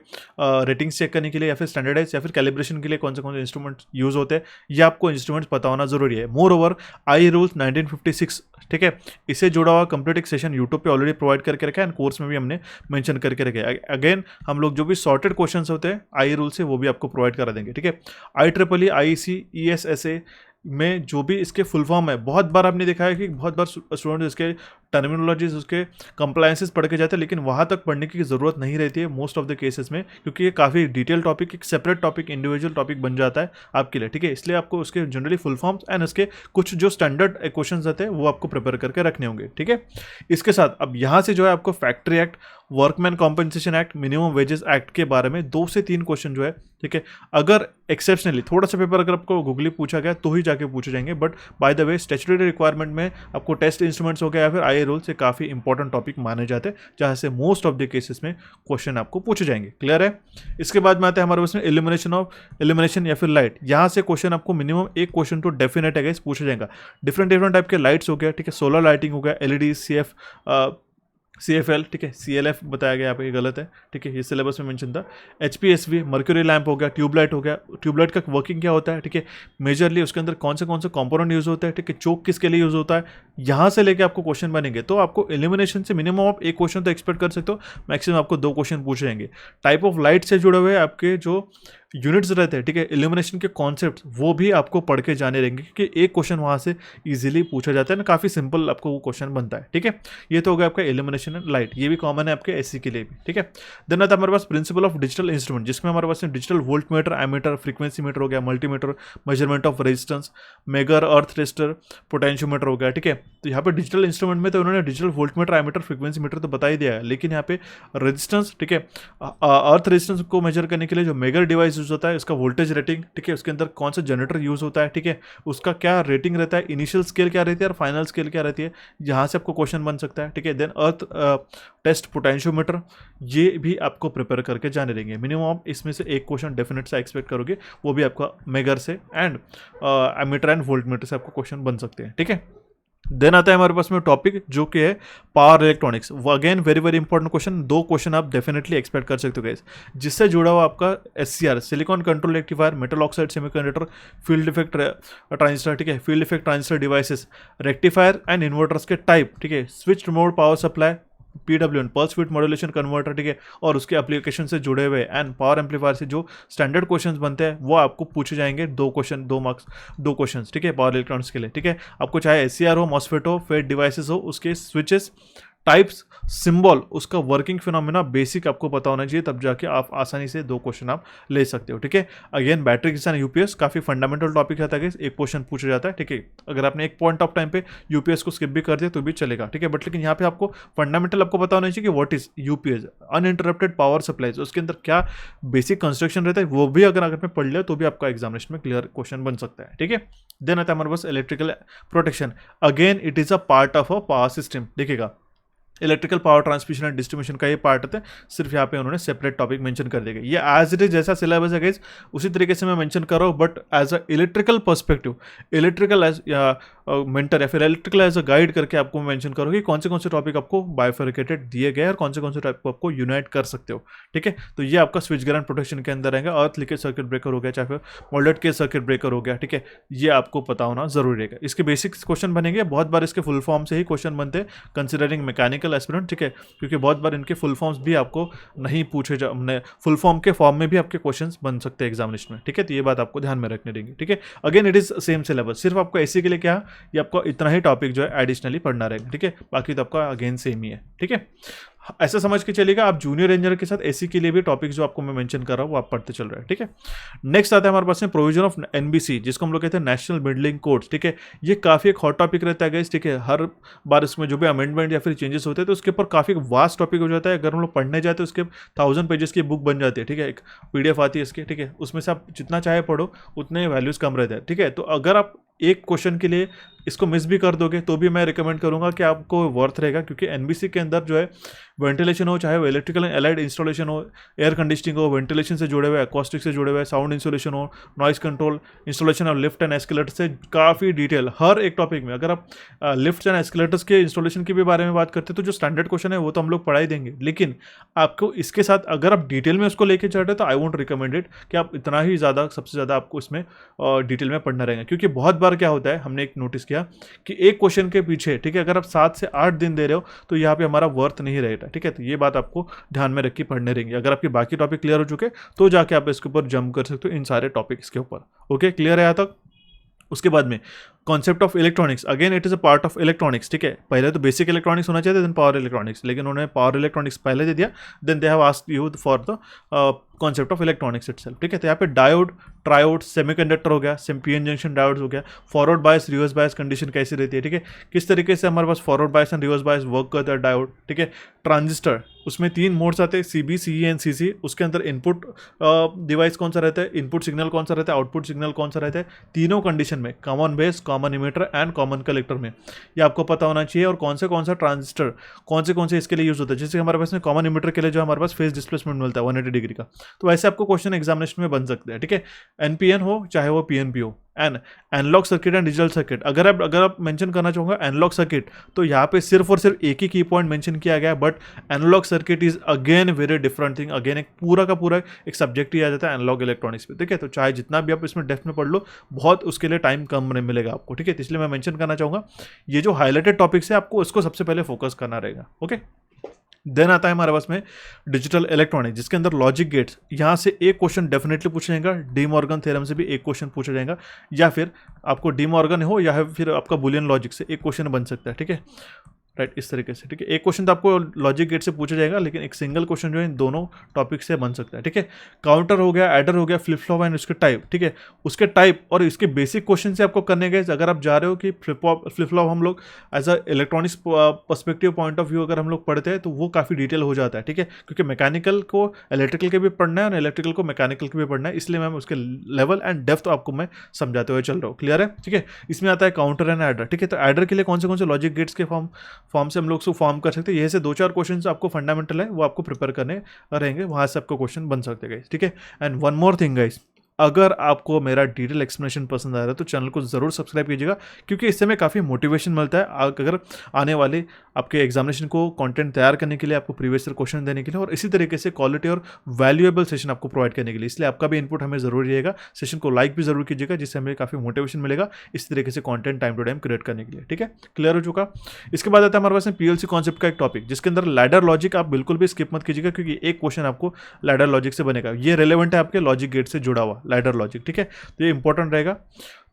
रेटिंग्स चेक करने के लिए या फिर स्टैंडर्डाइज या फिर कैलिब्रेशन के लिए कौन से इंस्ट्रूमेंट यूज होते हैं, ये आपको इंस्ट्रूमेंट्स पता होना जरूरी है। मोर ओवर आई रूल्स 1956, ठीक है, इसे जुड़ा हुआ कंप्लीट एक सेशन यूट्यूब पे ऑलरेडी प्रोवाइड करके रखा है एंड कोर्स में भी हमने मेंशन करके रखे है। अगेन हम लोग जो भी सॉर्टेड क्वेश्चंस होते हैं आई रूल से वो भी आपको प्रोवाइड करा देंगे, ठीक है। IEEE, IEC, ESSA में जो भी इसके फुल फॉर्म है, बहुत बार आपने देखा है कि बहुत बार स्टूडेंट इसके टर्मिनोलॉजीज, उसके कंप्लायंसेस पढ़ के जाते हैं, लेकिन वहाँ तक पढ़ने की ज़रूरत नहीं रहती है मोस्ट ऑफ द केसेस में, क्योंकि ये काफ़ी डिटेल टॉपिक, एक सेपरेट टॉपिक, इंडिविजुअल टॉपिक बन जाता है आपके लिए, ठीक है। इसलिए आपको उसके जनरली फुल फॉर्म्स एंड उसके कुछ जो स्टैंडर्ड क्वेश्चन रहते हैं वो आपको प्रिपेयर करके रखने होंगे, ठीक है। इसके साथ अब यहाँ से जो है आपको factory act, workman compensation act, minimum wages act के बारे में 2 से 3 क्वेश्चन जो है, ठीक है, अगर एक्सेप्शनली थोड़ा सा पेपर अगर आपको गूगली पूछा गया तो ही जाके पूछे जाएंगे, but by the way statutory requirement में आपको टेस्ट इंस्ट्रूमेंट्स हो गया या फिर आई रूल से काफ़ी इंपॉर्टेंट टॉपिक माने जाते हैं, जहाँ से मोस्ट ऑफ द केसेस में क्वेश्चन आपको पूछे जाएंगे। क्लियर है। इसके बाद में आते हैं हमारे पास में इल्यूमिनेशन या फिर लाइट। यहाँ से क्वेश्चन आपको मिनिमम एक क्वेश्चन तो डेफिनेट है पूछा जाएगा। डिफरेंट टाइप के लाइट्स हो गया, ठीक है, सोलर लाइटिंग हो गया, LED, CFL, ठीक है, CLF बताया गया यहाँ पे, गलत है, ठीक है, ये सिलेबस में मेंशन था। HPSV, मर्क्यूरी लैंप हो गया, ट्यूबलाइट हो गया, ट्यूबलाइट का वर्किंग क्या होता है, ठीक है, मेजरली उसके अंदर कौन से कंपोनेंट यूज होता है, ठीक है, चोक किसके लिए यूज होता है, यहाँ से लेके आपको क्वेश्चन बनेंगे। तो आपको इल्यूमिनेशन से मिनिमम आप एक क्वेश्चन तो एक्सपेक्ट कर सकते हो, मैक्सिमम आपको 2 क्वेश्चन पूछे जाएंगे। टाइप ऑफ लाइट से जुड़े हुए आपके जो यूनिट्स रहते हैं, ठीक है, इल्यूमिनेशन के कॉन्सेप्ट वो भी आपको पढ़ के जाने रहेंगे, क्योंकि एक क्वेश्चन वहाँ से इजीली पूछा जाता है ना, काफ़ी सिंपल आपको वो क्वेश्चन बनता है, ठीक है। ये तो हो गया आपका इल्यूमिनेशन एंड लाइट, ये भी कॉमन है आपके SC के लिए भी, ठीक है। देन आता है हमारे पास प्रिंसिपल ऑफ डिजिटल इंस्ट्रूमेंट, जिसमें हमारे पास digital volt meter, ammeter, frequency meter हो गया, multimeter, measurement of resistance, megger, earth resistor, potentiometer हो गया, ठीक है। तो यहाँ पे डिजिटल इंस्ट्रूमेंट में तो उन्होंने digital volt meter, ammeter, frequency meter तो बता ही दिया है, लेकिन यहाँ पे रेजिस्टेंस, ठीक है, अर्थ रेजिस्टेंस को मेजर करने के लिए जो मेगर डिवाइस यूज होता है, उसका वोल्टेज रेटिंग, ठीक है, उसके अंदर कौन सा जनरेटर यूज होता है, ठीक है, उसका क्या रेटिंग रहता है, इनिशियल स्केल क्या रहती है और फाइनल स्केल क्या रहती है, यहाँ से आपको क्वेश्चन बन सकता है, ठीक है। देन अर्थ टेस्ट पोटेंशियोमीटर, ये भी आपको प्रिपेयर करके जाने देंगे। मिनिमम आप इसमें से एक क्वेश्चन डेफिनेट से एक्सपेक्ट करोगे, वो भी आपका मेगर से and ammeter and volt meter से आपको क्वेश्चन बन सकते हैं, ठीक है। देन आता है हमारे पास में टॉपिक जो कि है पावर इलेक्ट्रॉनिक्स। वो again very very important question, 2 question आप डेफिनेटली एक्सपेक्ट कर सकते हो गाइस, जिससे जुड़ा हुआ आपका SCR silicon control rectifier, metal oxide semiconductor, field effect transistor, ठीक है, field effect transistor devices, rectifier and inverters के टाइप, ठीक है, switch mode power supply, PWM pulse width modulation converter, ठीक है, और उसके एप्लीकेशन से जुड़े हुए एंड पावर एम्पलीफायर से जो स्टैंडर्ड क्वेश्चंस बनते हैं वो आपको पूछे जाएंगे, 2 क्वेश्चन 2 मार्क्स 2 क्वेश्चंस, ठीक है, पावर इलेक्ट्रॉनिक्स के लिए, ठीक है। आपको चाहे SCR हो, मॉसफेट हो, फेट डिवाइसेस हो, उसके स्विचेस टाइप्स, सिंबल, उसका वर्किंग फिनोमेना बेसिक आपको पता होना चाहिए, तब जाके आप आसानी से 2 क्वेश्चन आप ले सकते हो, ठीक है। अगेन बैटरी किसान UPS काफी फंडामेंटल टॉपिक रहता है, एक क्वेश्चन पूछा जाता है, ठीक है। अगर आपने एक पॉइंट ऑफ टाइम पे UPS को स्किप भी कर दिया तो भी चलेगा, ठीक है, बट लेकिन यहाँ पे आपको फंडामेंटल आपको पता होना चाहिए कि what is UPS, uninterrupted power supply, उसके अंदर क्या बेसिक कंस्ट्रक्शन रहता है, वो भी अगर आपने पढ़ लिया तो भी आपका एग्जामिनेशन में क्लियर क्वेश्चन बन सकता है, ठीक है। देन आता है हमारे पास electrical protection. Again it is a part of a power system, देखिएगा electrical power transmission and distribution का ये पार्ट होता है, सिर्फ यहाँ पे उन्होंने सेपरेट टॉपिक मेंशन कर दिया। ये एज इट इज जैसा सिलेबस है गाइस उसी तरीके से मैं मेंशन कर रहा हूँ, but as a electrical perspective, electrical as mentor या फिर इलेक्ट्रिकल एज अ गाइड करके आपको मेंशन करो कि कौन से टॉपिक आपको बायोफेरिकेटेड दिए गए और कौन से टॉपिक को आपको यूनाइट कर सकते हो, ठीक है। तो ये आपका स्विच गेयर एंड प्रोटेक्शन के अंदर रहेगा। अर्थ लीकेज सर्किट ब्रेकर हो गया, चाहे फिर मोल्डेड केज सर्किट ब्रेकर हो गया, ठीक है, ये आपको पता होना जरूरी रहेगा। इसके बेसिक क्वेश्चन बनेंगे, बहुत बार इसके फुल फॉर्म से ही क्वेश्चन बनते हैं कंसिडरिंग मैकेनिकल एस्पिरेंट, ठीक है, क्योंकि बहुत बार इनके फुल फॉर्म्स भी आपको नहीं पूछे फुल फॉर्म के फॉर्म में भी आपके क्वेश्चंस बन सकते हैं एग्जामिनेशन में, ठीक है। तो ये बात आपको ध्यान में रखने देंगे, ठीक है। Again it is same syllabus, सिर्फ आपको ऐसी के लिए क्या, ये आपको इतना ही टॉपिक जो है एडिशनली पढ़ना रहेगा, ठीक है, बाकी तो आपका अगेन सेम ही है, ठीक है। ऐसा समझ के चलेगा आप जूनियर इंजीनियर के साथ एसी के लिए भी टॉपिक जो आपको मैं मेंशन कर रहा हूँ वो आप पढ़ते चल रहे हैं, ठीक है। नेक्स्ट आता है हमारे पास में प्रोविजन ऑफ NBC, जिसको हम लोग कहते हैं नेशनल बिल्डिंग कोड्स, ठीक है। ये काफी एक हॉट टॉपिक रहता है गाइस, ठीक है। हर बार इसमें जो भी अमेंडमेंट या फिर चेंजेस होते हैं तो उसके ऊपर काफी वास्ट टॉपिक हो जाता है। अगर हम लोग पढ़ने जाते हैं उसके 1000 पेजेस की बुक बन जाती है, ठीक है, एक PDF आती है इसकी, ठीक है, उसमें से आप जितना चाहे पढ़ो उतने वैल्यूज कम रहते हैं, ठीक है। तो अगर आप एक क्वेश्चन के लिए इसको मिस भी कर दोगे तो भी मैं रिकमेंड करूंगा कि आपको वर्थ रहेगा, क्योंकि NBC के अंदर जो है वेंटिलेशन हो, चाहे वो इलेक्ट्रिकल एंड एलाइड इंस्टॉलेशन हो, एयर कंडीशनिंग हो, वेंटिलेशन से जुड़े हुए, एकॉस्टिक से जुड़े हुए, साउंड इंसुलेशन हो, noise control, installation of lift and escalator से काफ़ी डिटेल हर एक टॉपिक में। अगर आप लिफ्ट एंड एस्केलेटर्स के इंस्टॉलेशन के भी बारे में बात करते हैं तो जो स्टैंडर्ड क्वेश्चन है वो तो हम लोग पढ़ा ही देंगे, लेकिन आपको इसके साथ अगर आप डिटेल में उसको लेके चल रहे तो आई वोंट रिकमेंड इट कि आप इतना ही ज़्यादा सबसे ज़्यादा आपको इसमें डिटेल में पढ़ना रहेगा, क्योंकि बहुत बार क्या होता है, हमने एक नोटिस किया कि एक क्वेश्चन के पीछे, ठीक है, अगर आप 7 से 8 दिन दे रहे हो तो यहाँ पे हमारा वर्थ नहीं रहेगा, ठीक है। तो ये बात आपको ध्यान में रख के पढ़ने रहेंगे। अगर आपके बाकी टॉपिक क्लियर हो चुके तो जाके आप इसके ऊपर जंप कर सकते हो इन सारे टॉपिक्स के ऊपर, ओके, क्लियर है यहाँ तक। उसके बाद में concept of electronics, again it is a part of electronics, ठीक है। पहले तो बेसिक इलेक्ट्रॉनिक्स होना चाहिए, देन पावर इलेक्ट्रॉनिक्स, लेकिन उन्होंने पावर इलेक्ट्रॉनिक्स पहले दे दिया, then they have asked you for the concept of electronics itself, ठीक है। तो यहाँ पे डायोड, ट्रायोड, सेमीकंडक्टर हो गया, PN जंक्शन डायोड्स हो गया, forward bias, reverse bias condition कैसी रहती है, ठीक है, किस तरीके से हमारे पास forward bias and reverse bias work करता है डायोड, ठीक है। ट्रांजिस्टर, उसमें 3 मोड्स आते हैं, CB, CE एंड CC। उसके अंदर इनपुट डिवाइस कौन सा रहता है, इनपुट सिग्नल कौन सा रहता है, आउटपुट सिग्नल कौन सा रहता है, तीनों कंडीशन में, common base, common emitter and common collector में, ये आपको पता होना चाहिए। और कौन सा ट्रांजिस्टर कौन से इसके लिए यूज होता है, जैसे हमारे पास में कॉमन इमीटर के लिए जो हमारे पास फेज डिस्प्लेसमेंट मिलता है 180 डिग्री का, तो वैसे आपको क्वेश्चन एग्जामिनेशन में बन सकते हैं, ठीक है। NPN हो चाहे वो PNP हो, and analogue circuit and digital circuit. अगर आप मेंशन करना चाहूँगा एनालॉग सर्किट, तो यहाँ पे सिर्फ और सिर्फ एक ही की पॉइंट मेंशन किया गया है, but analogue circuit is again very different thing, again एक पूरा का पूरा एक सब्जेक्ट ही आ जाता है एनालॉग इलेक्ट्रॉनिक्स पे, ठीक है। तो चाहे जितना भी आप इसमें डेप्थ में पढ़ लो, बहुत उसके लिए टाइम कम मिलेगा आपको, ठीक है। इसलिए मैं मेंशन करना चाहूँगा ये जो हाईलाइटेड टॉपिक्स है आपको उसको सबसे पहले फोकस करना रहेगा, ओके। देन आता है हमारे पास में डिजिटल इलेक्ट्रॉनिक, जिसके अंदर लॉजिक गेट्स, यहाँ से एक क्वेश्चन डेफिनेटली पूछा जाएगा, डी मॉर्गन थ्योरम से भी एक क्वेश्चन पूछा जाएगा, या फिर आपको डी मॉर्गन हो या फिर आपका बुलियन लॉजिक से एक क्वेश्चन बन सकता है, ठीक है, राइट, इस तरीके से, ठीक है। एक क्वेश्चन तो आपको लॉजिक गेट से पूछा जाएगा, लेकिन एक सिंगल क्वेश्चन जो है इन दोनों टॉपिक से बन सकता है, ठीक है। काउंटर हो गया, एडर हो गया, फ्लिप फ्लॉप एंड उसके टाइप, ठीक है, उसके टाइप और इसके बेसिक क्वेश्चन से आपको करने गए। अगर आप जा रहे हो कि फ्लिप फ्लॉप हम लोग as a electronics perspective point of view अगर हम लोग पढ़ते हैं तो वो काफ़ी डिटेल हो जाता है, ठीक है, क्योंकि मैकेनिकल को इलेक्ट्रिकल के भी पढ़ना है और इलेक्ट्रिकल को मैकेनिकल के भी पढ़ना है, इसलिए मैम उसके लेवल एंड डेप्थ आपको मैं समझाते हुए चल रहा हूँ, क्लियर है, ठीक है। इसमें आता है काउंटर एंड एडर, ठीक है। तो एडर के लिए कौन से लॉजिक गेट्स के फॉर्म से हम लोग फॉर्म कर सकते हैं, ये से 2-4 क्वेश्चन आपको फंडामेंटल है वो आपको प्रिपेयर करने रहेंगे, वहां से आपको क्वेश्चन बन सकते हैं, ठीक है। And one more thing guys, अगर आपको मेरा डिटेल एक्सप्लेनेशन पसंद आ रहा है तो चैनल को ज़रूर सब्सक्राइब कीजिएगा, क्योंकि इससे हमें काफ़ी मोटिवेशन मिलता है अगर आने वाले आपके एग्जामिनेशन को कंटेंट तैयार करने के लिए, आपको प्रीवियस ईयर क्वेश्चन देने के लिए और इसी तरीके से क्वालिटी और वैल्यूएबल सेशन आपको प्रोवाइड करने के लिए। इसलिए आपका भी इनपुट हमें ज़रूरी रहेगा। सेशन को लाइक भी ज़रूर कीजिएगा, जिससे हमें काफ़ी मोटिवेशन मिलेगा इस तरीके से content time to time create करने के लिए। ठीक है, क्लियर हो चुका। इसके बाद आता है हमारे पास में पीएलसी कॉन्सेप्ट का एक टॉपिक, जिसके अंदर लैडर लॉजिक आप बिल्कुल भी स्किप मत कीजिएगा, क्योंकि एक क्वेश्चन आपको लैडर लॉजिक से बनेगा। ये रिलेवेंट है आपके लॉजिक गेट से जुड़ा हुआ लैडर लॉजिक। ठीक है, तो ये इंपॉर्टेंट रहेगा।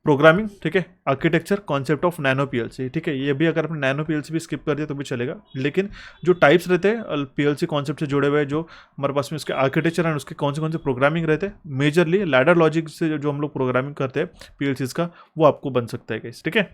प्रोग्रामिंग, ठीक है, architecture, concept of nano PLC. ठीक है, ये भी अगर आपने नैनो पीएलसी भी स्किप कर दिया तो भी चलेगा, लेकिन जो टाइप्स रहते हैं पीएलसी कॉन्सेप्ट से जुड़े हुए, जो हमारे पास में उसके आर्किटेक्चर एंड उसके कौन से प्रोग्रामिंग रहते हैं, मेजरली लैडर लॉजिक से जो हम लोग प्रोग्रामिंग करते हैं पीएलसीज का, वो आपको बन सकता है गाइस। ठीक है,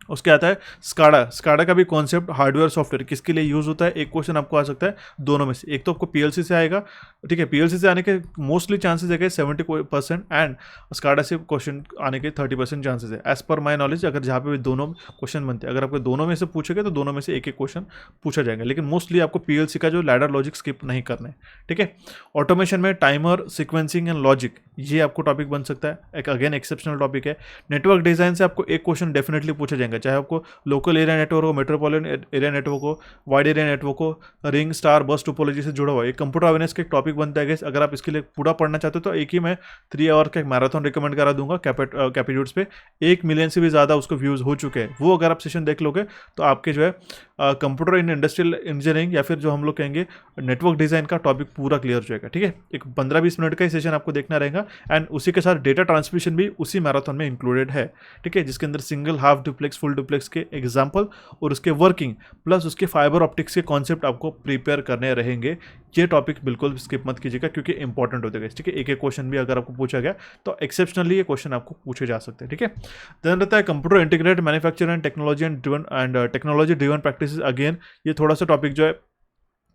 उसके आता है स्काडा। स्काडा का भी कॉन्सेप्ट हार्डवेयर सॉफ्टवेयर किसके लिए यूज होता है, एक क्वेश्चन आपको आ सकता है दोनों में से। एक तो आपको पीएलसी से आएगा, ठीक है, पीएलसी से आने के मोस्टली चांसेस है 70% एंड स्काडा से क्वेश्चन आने के 30% चांसेस है, एज पर माई नॉलेज। अगर जहाँ पे भी दोनों क्वेश्चन बनते हैं, अगर आपको दोनों में से पूछेगा तो दोनों में से एक एक क्वेश्चन पूछा जाएगा, लेकिन मोस्टली आपको पीएलसी का जो लैडर लॉजिक स्किप नहीं करना है। ठीक है, ऑटोमेशन में टाइमर, सीक्वेंसिंग एंड लॉजिक, ये आपको टॉपिक बन सकता है, एक अगेन एक्सेप्शनल टॉपिक है। नेटवर्क डिजाइन से आपको एक क्वेश्चन डेफिनेटली पूछा जाएगा, चाहे आपको लोकल एरिया नेटवर्क हो, मेट्रोपॉलिटन एरिया नेटवर्क हो, वाइड एरिया नेटवर्क हो, रिंग, स्टार, बस टोपोलॉजी से जुड़ा हुआ है। कंप्यूटर अवेयरनेस का एक टॉपिक बनता है गाइस। अगर आप इसके लिए पूरा पढ़ना चाहते हो तो एक ही मैं 3 आवर का एक मैराथन रिकमेंड करा दूंगा कैपिट्यूड्स पे। 1 मिलियन से भी ज़्यादा उसको व्यूज़ हो चुके हैं। वो अगर आप सेशन देख लोगे तो आपके जो है कंप्यूटर इन इंडस्ट्रियल इंजीनियरिंग या फिर जो हम लोग कहेंगे नेटवर्क डिज़ाइन का टॉपिक पूरा क्लियर हो जाएगा। ठीक है, एक 15-20 मिनट का ही सेशन आपको देखना रहेगा एंड उसी के साथ डेटा ट्रांसमिशन भी उसी मैराथन में इंक्लूडेड है। ठीक है, जिसके अंदर single, half duplex, full duplex के एग्जाम्पल और उसके वर्किंग प्लस उसके फाइबर ऑप्टिक्स के कॉन्सेप्ट आपको प्रिपेयर करने रहेंगे। ये टॉपिक बिल्कुल स्किप मत कीजिएगा, क्योंकि इंपॉर्टेंट होते हैं। ठीक है, एक एक क्वेश्चन भी अगर आपको पूछा गया तो एक्सेप्शनली ये क्वेश्चन आपको पूछे जा सकते हैं। ठीक है, देन रहता है computer integrated manufacturing and technology driven practices. Again ये थोड़ा सा टॉपिक जो है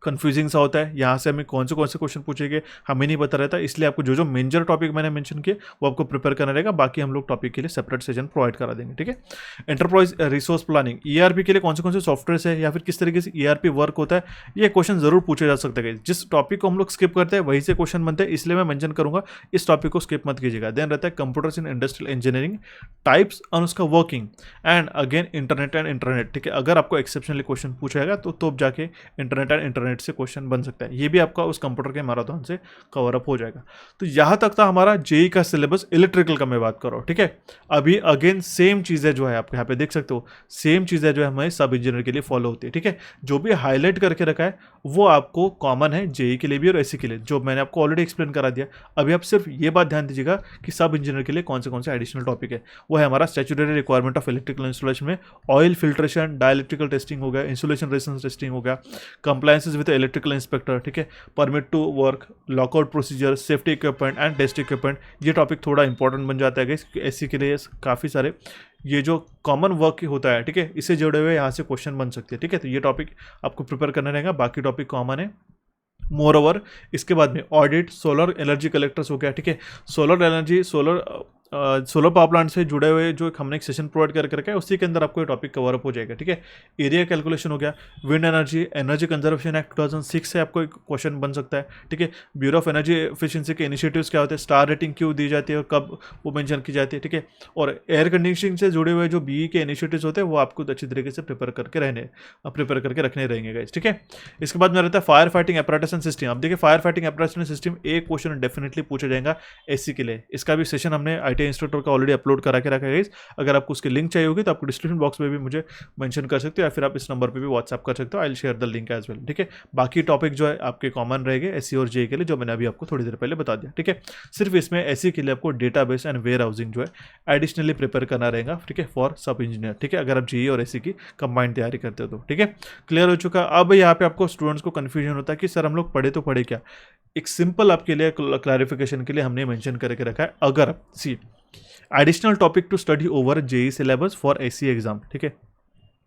कंफ्यूजिंग सा होता है, यहाँ से हमें कौन से क्वेश्चन पूछेंगे हमें नहीं पता रहता, इसलिए आपको जो मेजर टॉपिक मैंने मेंशन किए वो आपको प्रिपेयर करना रहेगा। बाकी हम लोग टॉपिक के लिए सेपरेट सेशन प्रोवाइड करा देंगे। ठीक है, एंटरप्राइज रिसोर्स प्लानिंग, ईआरपी के लिए कौन से सॉफ्टवेयर है या फिर किस तरीके से ईआरपी वर्क होता है, ये क्वेश्चन जरूर पूछे जा सकते हैं। जिस टॉपिक को हम लोग स्किप करते हैं वही से क्वेश्चन बनते हैं, इसलिए मैं मेंशन करूंगा, इस टॉपिक को स्किप मत कीजिएगा। देन रहता है computers in industrial engineering, types और उसका वर्किंग एंड अगेन इंटरनेट। ठीक है, अगर आपको एक्सेप्शनली क्वेश्चन पूछेगा तो जाके इंटरनेट से क्वेश्चन बन सकता है। ये भी आपका उस कंप्यूटर के मैराथन से कवर अप हो जाएगा। तो यहां तक था हमारा जेई का सिलेबस। इलेक्ट्रिकल का मैं बात कर रहा हूं। ठीक है, अभी अगेन सेम चीजें जो है आप यहाँ पे देख सकते हो, सेम चीजें जो है हमारे सब इंजीनियर के लिए फॉलो होती है। ठीक है, जो भी हाईलाइट करके रखा है वो आपको कॉमन है जेई के लिए भी और एससी के लिए, जो मैंने आपको ऑलरेडी एक्सप्लेन करा दिया। अभी आप सिर्फ ये बात ध्यान दीजिएगा कि सब इंजीनियर के लिए कौन से एडिशनल टॉपिक है। वो है हमारा statutory requirement of electrical installation में ऑयल फिल्ट्रेशन, डाइलेक्ट्रिकल टेस्टिंग हो गया, इंसुलेशन रेजिस्टेंस टेस्टिंग हो गया, कंप्लायंसेस विद इलेक्ट्रिकल इंस्पेक्टर। ठीक है, permit to work, lockout procedure, safety equipment and test equipment. ये टॉपिक थोड़ा इंपॉर्टेंट बन जाता है क्योंकि एससी के लिए काफ़ी सारे ये जो कॉमन वर्क होता है, ठीक है, इससे जुड़े हुए यहाँ से क्वेश्चन बन सकते हैं। ठीक है, तो ये टॉपिक आपको प्रिपेयर करना रहेगा, बाकी टॉपिक कॉमन है। मोर ओवर इसके बाद में ऑडिट, सोलर एनर्जी कलेक्टर्स हो गया। ठीक है, solar energy, solar power plant से जुड़े हुए जो हमने एक सेशन प्रोवाइड करके रखा है, उसी के अंदर आपको ये टॉपिक कवर अप हो जाएगा। ठीक है, एरिया कैलकुलेशन हो गया, विंड एनर्जी कंजर्वेशन एक्ट 2006 से आपको एक क्वेश्चन बन सकता है। ठीक है, ब्यूरो ऑफ एनर्जी एफिशिएंसी के इनिशिएटिव्स क्या होते हैं, स्टार रेटिंग क्यों दी जाती है और कब वो मेंशन की जाती है। ठीक है, और एयर कंडीशनिंग से जुड़े हुए जो बीई के इनिशिएटिव्स होते हैं वो आपको अच्छी तरीके से प्रिपेयर करके रखने रहेंगे गाइस। ठीक है, इसके बाद में रहता है fire fighting apparatus and system. अब देखिए fire fighting apparatus and system एक क्वेश्चन डेफिनेटली पूछा जाएगा एससी के लिए। इसका भी सेशन हमने आईटी इंस्ट्रक्टर का ऑलरेडी अपलोड करा के रखा है गाइस। अगर आपको उसकी लिंक चाहिए होगी तो आपको डिस्क्रिप्शन बॉक्स में भी मुझे मेंशन कर सकते हो या फिर आप इस नंबर पे भी व्हाट्सएप कर सकते हो। I will share the link as well. ठीक है, बाकी टॉपिक जो है आपके कॉमन रहेंगे एससी और जेई के लिए, जो मैंने अभी आपको थोड़ी देर पहले बता दिया। ठीक है, सिर्फ इसमें एससी के लिए आपको डेटाबेस एंड वेयर हाउसिंग जो है एडिशनली प्रिपेयर करना रहेगा। ठीक है, फॉर सब इंजीनियर। ठीक है, अगर आप जेई और एससी की कंबाइंड तैयारी करते हो तो। ठीक है, क्लियर हो चुका। अब यहाँ पे आपको स्टूडेंट्स को कंफ्यूजन होता है कि सर हम लोग पढ़े तो पढ़े क्या। एक सिंपल आपके लिए क्लैरिफिकेशन के लिए हमने मेंशन करके रखा है, अगर see additional topic to study over JE syllabus for SC exam. ठीक है,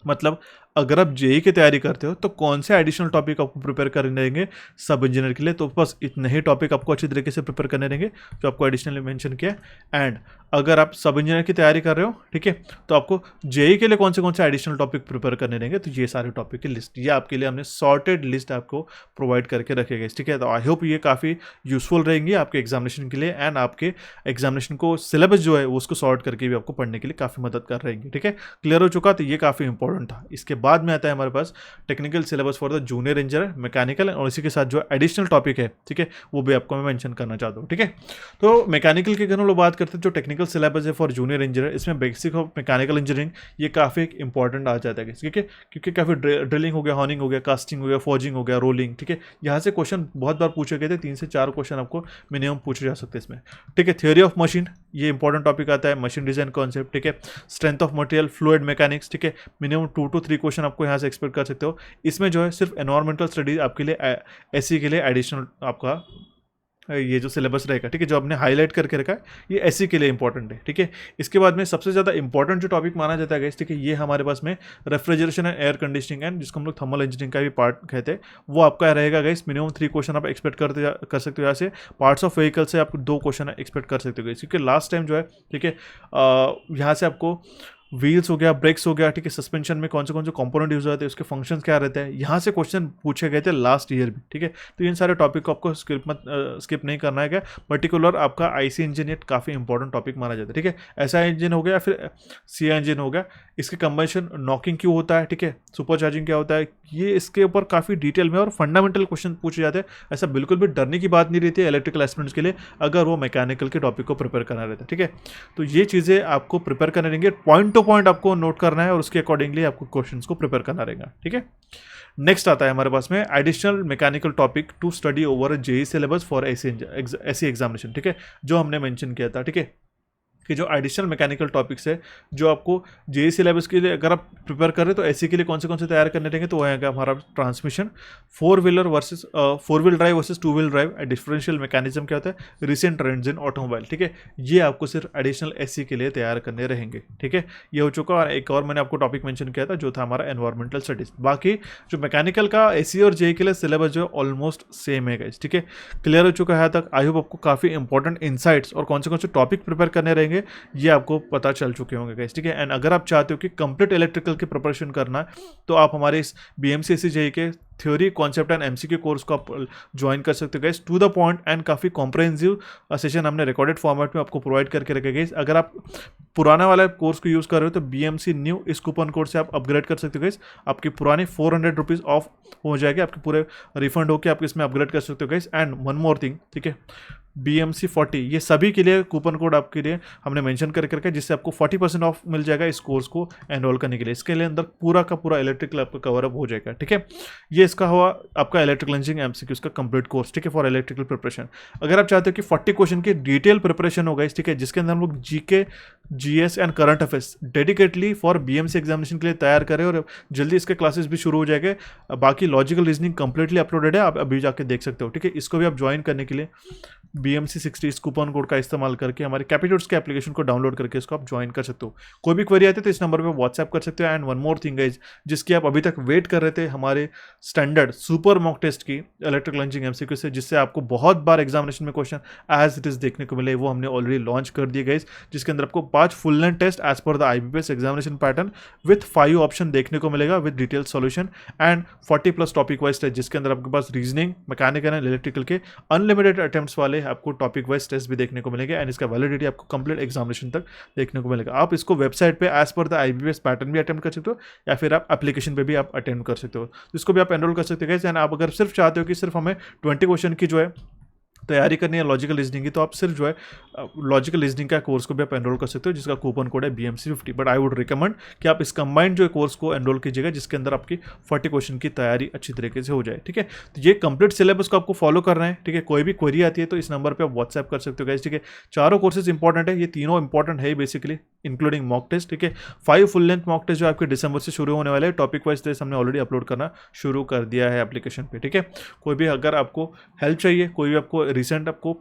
मतलब अगर आप जेई की तैयारी करते हो तो कौन से एडिशनल टॉपिक आपको प्रिपेयर करने रहेंगे सब इंजीनियर के लिए, तो बस इतने ही टॉपिक आपको अच्छी तरीके से प्रिपेयर करने रहेंगे जो आपको एडिशनली मेंशन किया है। एंड अगर आप सब इंजीनियर की तैयारी कर रहे हो, ठीक है, तो आपको जेई के लिए कौन से एडिशनल टॉपिक प्रिपेयर करने रहेंगे, तो ये सारे टॉपिक की लिस्ट, ये आपके लिए हमने सॉर्टेड लिस्ट आपको प्रोवाइड करके रखेगा, ठीक है। तो आई होप ये काफ़ी यूजफुल रहेंगी आपके एग्जामिनेशन के लिए, एंड आपके एग्जामिनेशन को सिलेबस जो है वो उसको सॉर्ट करके भी आपको पढ़ने के लिए काफ़ी मदद कर रहेंगी, ठीक है। क्लियर हो चुका, तो ये काफ़ी इंपॉर्टेंट था। इसके बाद में आता है हमारे पास technical syllabus for the junior engineer mechanical, और इसी के साथ जो एडिशनल टॉपिक है, ठीक है, वो भी आपको मैं मेंशन करना चाहता हूँ, ठीक है। तो मैकेनिकल की अगर हम लोग बात करते हैं, जो टेक्निकल सिलेबस है फॉर जूनियर इंजीनियर, इसमें बेसिक ऑफ मैकेनिकल इंजीनियरिंग ये काफ़ी एक इंपॉर्टेंट आ जाता है, ठीक है, क्योंकि काफ़ी ड्रिलिंग हो गया, हॉर्निंग हो गया, कास्टिंग हो गया, फॉर्जिंग हो गया, रोलिंग, ठीक है, यहाँ से क्वेश्चन बहुत बार पूछे गए थे, 3 से 4 क्वेश्चन आपको मिनिमम पूछे जा सकते हैं इसमें, ठीक है। थ्योरी ऑफ मशीन, ये इंपॉर्टेंट टॉपिक आता है, मशीन डिजाइन कॉन्सेप्ट, ठीक है। Strength of material, fluid mechanics, ठीक है, मिनिमम 2 to 3 क्वेश्चन आपको यहाँ से एक्सपेक्ट कर सकते हो। इसमें जो है सिर्फ एनवायरमेंटल स्टडीज आपके लिए एससी के लिए एडिशनल आपका ये जो सिलेबस रहेगा, ठीक है, जो आपने हाईलाइट करके रखा है, ये एससी के लिए इंपॉर्टेंट है, ठीक है। इसके बाद में सबसे ज़्यादा इंपॉर्टेंट जो टॉपिक माना जाता है गाइस, ठीक है, ये हमारे पास में refrigeration and air conditioning and जिसको हम लोग थर्मल इंजीनियरिंग का भी पार्ट कहते हैं, वो आपका रहेगा गाइस। मिनिमम 3 क्वेश्चन आप एक्सपेक्ट कर सकते हो यहाँ से। पार्ट्स ऑफ व्हीकल से आप 2 क्वेश्चन एक्सपेक्ट कर सकते हो गाइस, क्योंकि लास्ट टाइम जो है, ठीक है, यहाँ से आपको व्हील्स हो गया, ब्रेक्स हो गया, ठीक है, सस्पेंशन में कौन से कंपोनेंट यूज होते हैं, उसके फंक्शंस क्या रहते हैं, यहाँ से क्वेश्चन पूछे गए थे लास्ट ईयर भी, ठीक है। तो इन सारे टॉपिक को आपको स्किप नहीं करना है क्या। पर्टिकुलर आपका आईसी इंजन काफ़ी इंपॉर्टेंट टॉपिक माना जाता है, ठीक है। ऐसा इंजन हो गया, फिर सी इंजन हो गया, इसके कंबेंशन नॉकिंग क्यों होता है, ठीक है, सुपर चार्जिंग क्या होता है, ये इसके ऊपर काफ़ी डिटेल में और फंडामेंटल क्वेश्चन पूछे जाते हैं। ऐसा बिल्कुल भी डरने की बात नहीं रहती है इलेक्ट्रिकल एस्पिरेंट्स के लिए, अगर वो मैकेनिकल के टॉपिक को प्रिपेयर करना रहता है, ठीक है। तो ये चीज़ें आपको प्रिपेयर करने रहेंगे, पॉइंट टू पॉइंट आपको नोट करना है और उसके अकॉर्डिंगली आपको क्वेश्चंस को प्रिपेयर करना रहेगा, ठीक है। नेक्स्ट आता है हमारे पास में additional mechanical topic to study over JE syllabus for AC examination, ठीक है, जो हमने मेंशन किया था, ठीक है, कि जो एडिशनल मैकेनिकल टॉपिक्स है जो आपको जेई सिलेबस के लिए अगर आप प्रिपेयर कर रहे हैं, तो एसी के लिए कौन से तैयार करने रहेंगे, तो वो आएगा हमारा transmission, 4 wheel drive versus 2 wheel drive, differential mechanism क्या होता है, रिसेंट ट्रेंड्स इन ऑटोमोबाइल, ठीक है, ये आपको सिर्फ एडिशनल एसी के लिए तैयार करने रहेंगे, ठीक है। ये हो चुका। और एक और मैंने आपको टॉपिक मेंशन किया था जो था हमारा एनवायरमेंटल स्टडीज। बाकी जो मैकेनिकल का एसी और जेई के लिए सिलेबस जो है ऑलमोस्ट सेम है गाइस, ठीक है। क्लियर हो चुका है तक। आई होप आपको काफ़ी इंपॉर्टेंट इंसाइट्स और कौन से टॉपिक प्रिपेयर करने रहेंगे ये आपको पता चल चुके होंगे गाइस, ठीक है। एंड अगर आप चाहते हो कि कंप्लीट इलेक्ट्रिकल की प्रिपरेशन करना है, तो आप हमारे इस बीएमसी जेई के theory concept and MCQ course को आप ज्वाइन कर सकते हो guys. To the point and काफ़ी कॉम्प्रहेंसिव सेशन हमने रिकॉर्डेड फॉर्मेट में आपको प्रोवाइड करके रखे गाइस। अगर आप पुराना वाला कोर्स को यूज़ कर रहे हो तो बीएमसी न्यू इस कूपन कोड से आप अपग्रेड कर सकते हो गाइस। आपकी पुरानी 400 रुपीज़ ऑफ हो जाएगी, आपके पूरे रिफंड होकर आप इसमें अपग्रेड कर सकते हो guys. And one more thing, ठीक है, BMC 40 ये सभी के लिए कूपन कोड आपके लिए हमने मेंशन करके रखा है, जिससे आपको 40% ऑफ मिल जाएगा इस कोर्स को एनरोल करने के लिए। इसके लिए अंदर पूरा का पूरा इलेक्ट्रिकल आपका कवर अप हो जाएगा, ठीक है। ये इसका हुआ आपका इलेक्ट्रिकल इंजीनियरिंग MCQ का कंप्लीट कोर्स, ठीक है, फॉर इलेक्ट्रिकल प्रिपरेशन। अगर आप चाहते हो कि 40 क्वेश्चन की डिटेल प्रिपरेशन होगा, ठीक है, जिसके अंदर हम लोग GK, GS and current affairs dedicatedly for BMC examination के लिए तैयार करें, और जल्दी इसके क्लासेस भी शुरू हो जाएंगे। बाकी लॉजिकल रीजनिंग कंप्लीटली अपलोडेड है, आप अभी जाके देख सकते हो, ठीक है। इसको भी आप ज्वाइन करने के लिए BMC 60 इस कूपन कोड का इस्तेमाल करके हमारे कैपिटल्स के एप्लीकेशन को डाउनलोड करके इसको आप ज्वाइन कर सकते हो। कोई भी क्वेरी आती है तो इस नंबर पे व्हाट्सएप कर सकते हो। And one more thing guys, जिसकी आप अभी तक वेट कर रहे थे, हमारे स्टैंडर्ड सुपर मॉक टेस्ट की इलेक्ट्रिकल इंजीनियरिंग MCQ से, जिससे आपको बहुत बार एग्जामिनेशन में क्वेश्चन एज इट इज देखने को मिले, वो हमने ऑलरेडी लॉन्च कर दिए गाइस, जिसके अंदर आपको 5 full length test as per the IBPS examination pattern with 5 option देखने को मिलेगा with detail solution and 40+ topic wise test, जिसके अंदर आपके पास रीजनिंग, मैकेनिकल एंड इलेक्ट्रिकल के अनलिमिटेड अटेम्प्ट्स वाले आपको टॉपिक वाइज टेस्ट भी देखने को मिलेगा। एंड इसका वैलिडिटी आपको कंप्लीट एग्जामिनेशन तक देखने को मिलेगा। आप इसको वेबसाइट पे as per the IBPS pattern भी अटेम्प्ट कर सकते हो, या फिर आप एप्लीकेशन पे भी आप अटेम्प्ट कर सकते हो, तो इसको भी आप एनरोल कर सकते हो। एंड आप अगर सिर्फ चाहते हो कि सिर्फ हमें 20 क्वेश्चन की जो है तैयारी करनी है लॉजिकल रीजनिंग की, तो आप सिर्फ जो है लॉजिकल रीजनिंग का कोर्स को भी आप एनरोल कर सकते हो, जिसका कूपन कोड है BMC 50। But I would recommend कि आप इस कंबाइंड जो कोर्स को एनरोल कीजिएगा, जिसके अंदर आपकी 40 क्वेश्चन की तैयारी अच्छी तरीके से हो जाए, ठीक है। तो ये कंप्लीट सिलेबस को आपको फॉलो करना है, ठीक है। कोई भी क्वेरी आती है तो इस नंबर पर आप व्हाट्सएप कर सकते हो गाइस, ठीक है। चारों कोर्सेज इंपॉर्टेंट है, ये तीनों इंपॉर्टेंट है बेसिकली, इंक्लूडिंग मॉक टेस्ट, ठीक है। 5 फुल लेंथ मॉक टेस्ट जो आपके दिसंबर से शुरू होने वाले हैं, टॉपिक वाइज टेस्ट हमने ऑलरेडी अपलोड करना शुरू कर दिया है एप्लीकेशन पे, ठीक है। कोई भी अगर आपको हेल्प चाहिए, कोई भी आपको रिसेंट आपको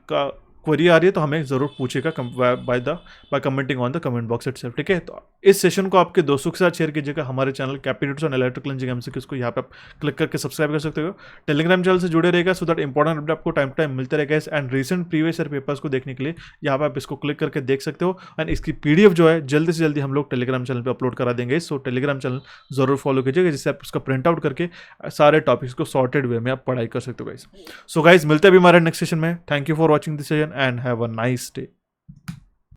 का क्वेरी आ रही है तो हमें ज़रूर पूछेगा by commenting on the comment box itself, ठीक है। तो इस सेशन को आपके दोस्तों के साथ शेयर कीजिएगा। हमारे channel Capitals on electrical engineering MCQs को यहाँ पे आप क्लिक करके सब्सक्राइब कर सकते हो। टेलीग्राम चैनल से जुड़े रहेगा सो दैट इंपॉर्टेंट अपडेट आपको टाइम टू टाइम मिलते रहेगा। And recent previous year papers को देखने के लिए यहाँ पे आप इसको क्लिक करके देख सकते हो। एंड इसकी पीडीएफ जो है जल्दी से जल्दी हम लोग टेलीग्राम चैनल पर अपलोड करा देंगे। सो टेलीग्राम चैनल जरूर फॉलो कीजिएगा, जिससे आप उसका प्रिंट आउट करके सारे टॉपिक्स को सॉर्टेड वे में आप पढ़ाई कर सकते हो गाइस। सो गाइस मिलते हैं अभी हमारे नेक्स्ट सेशन में। Thank you for watching this session and have a nice day.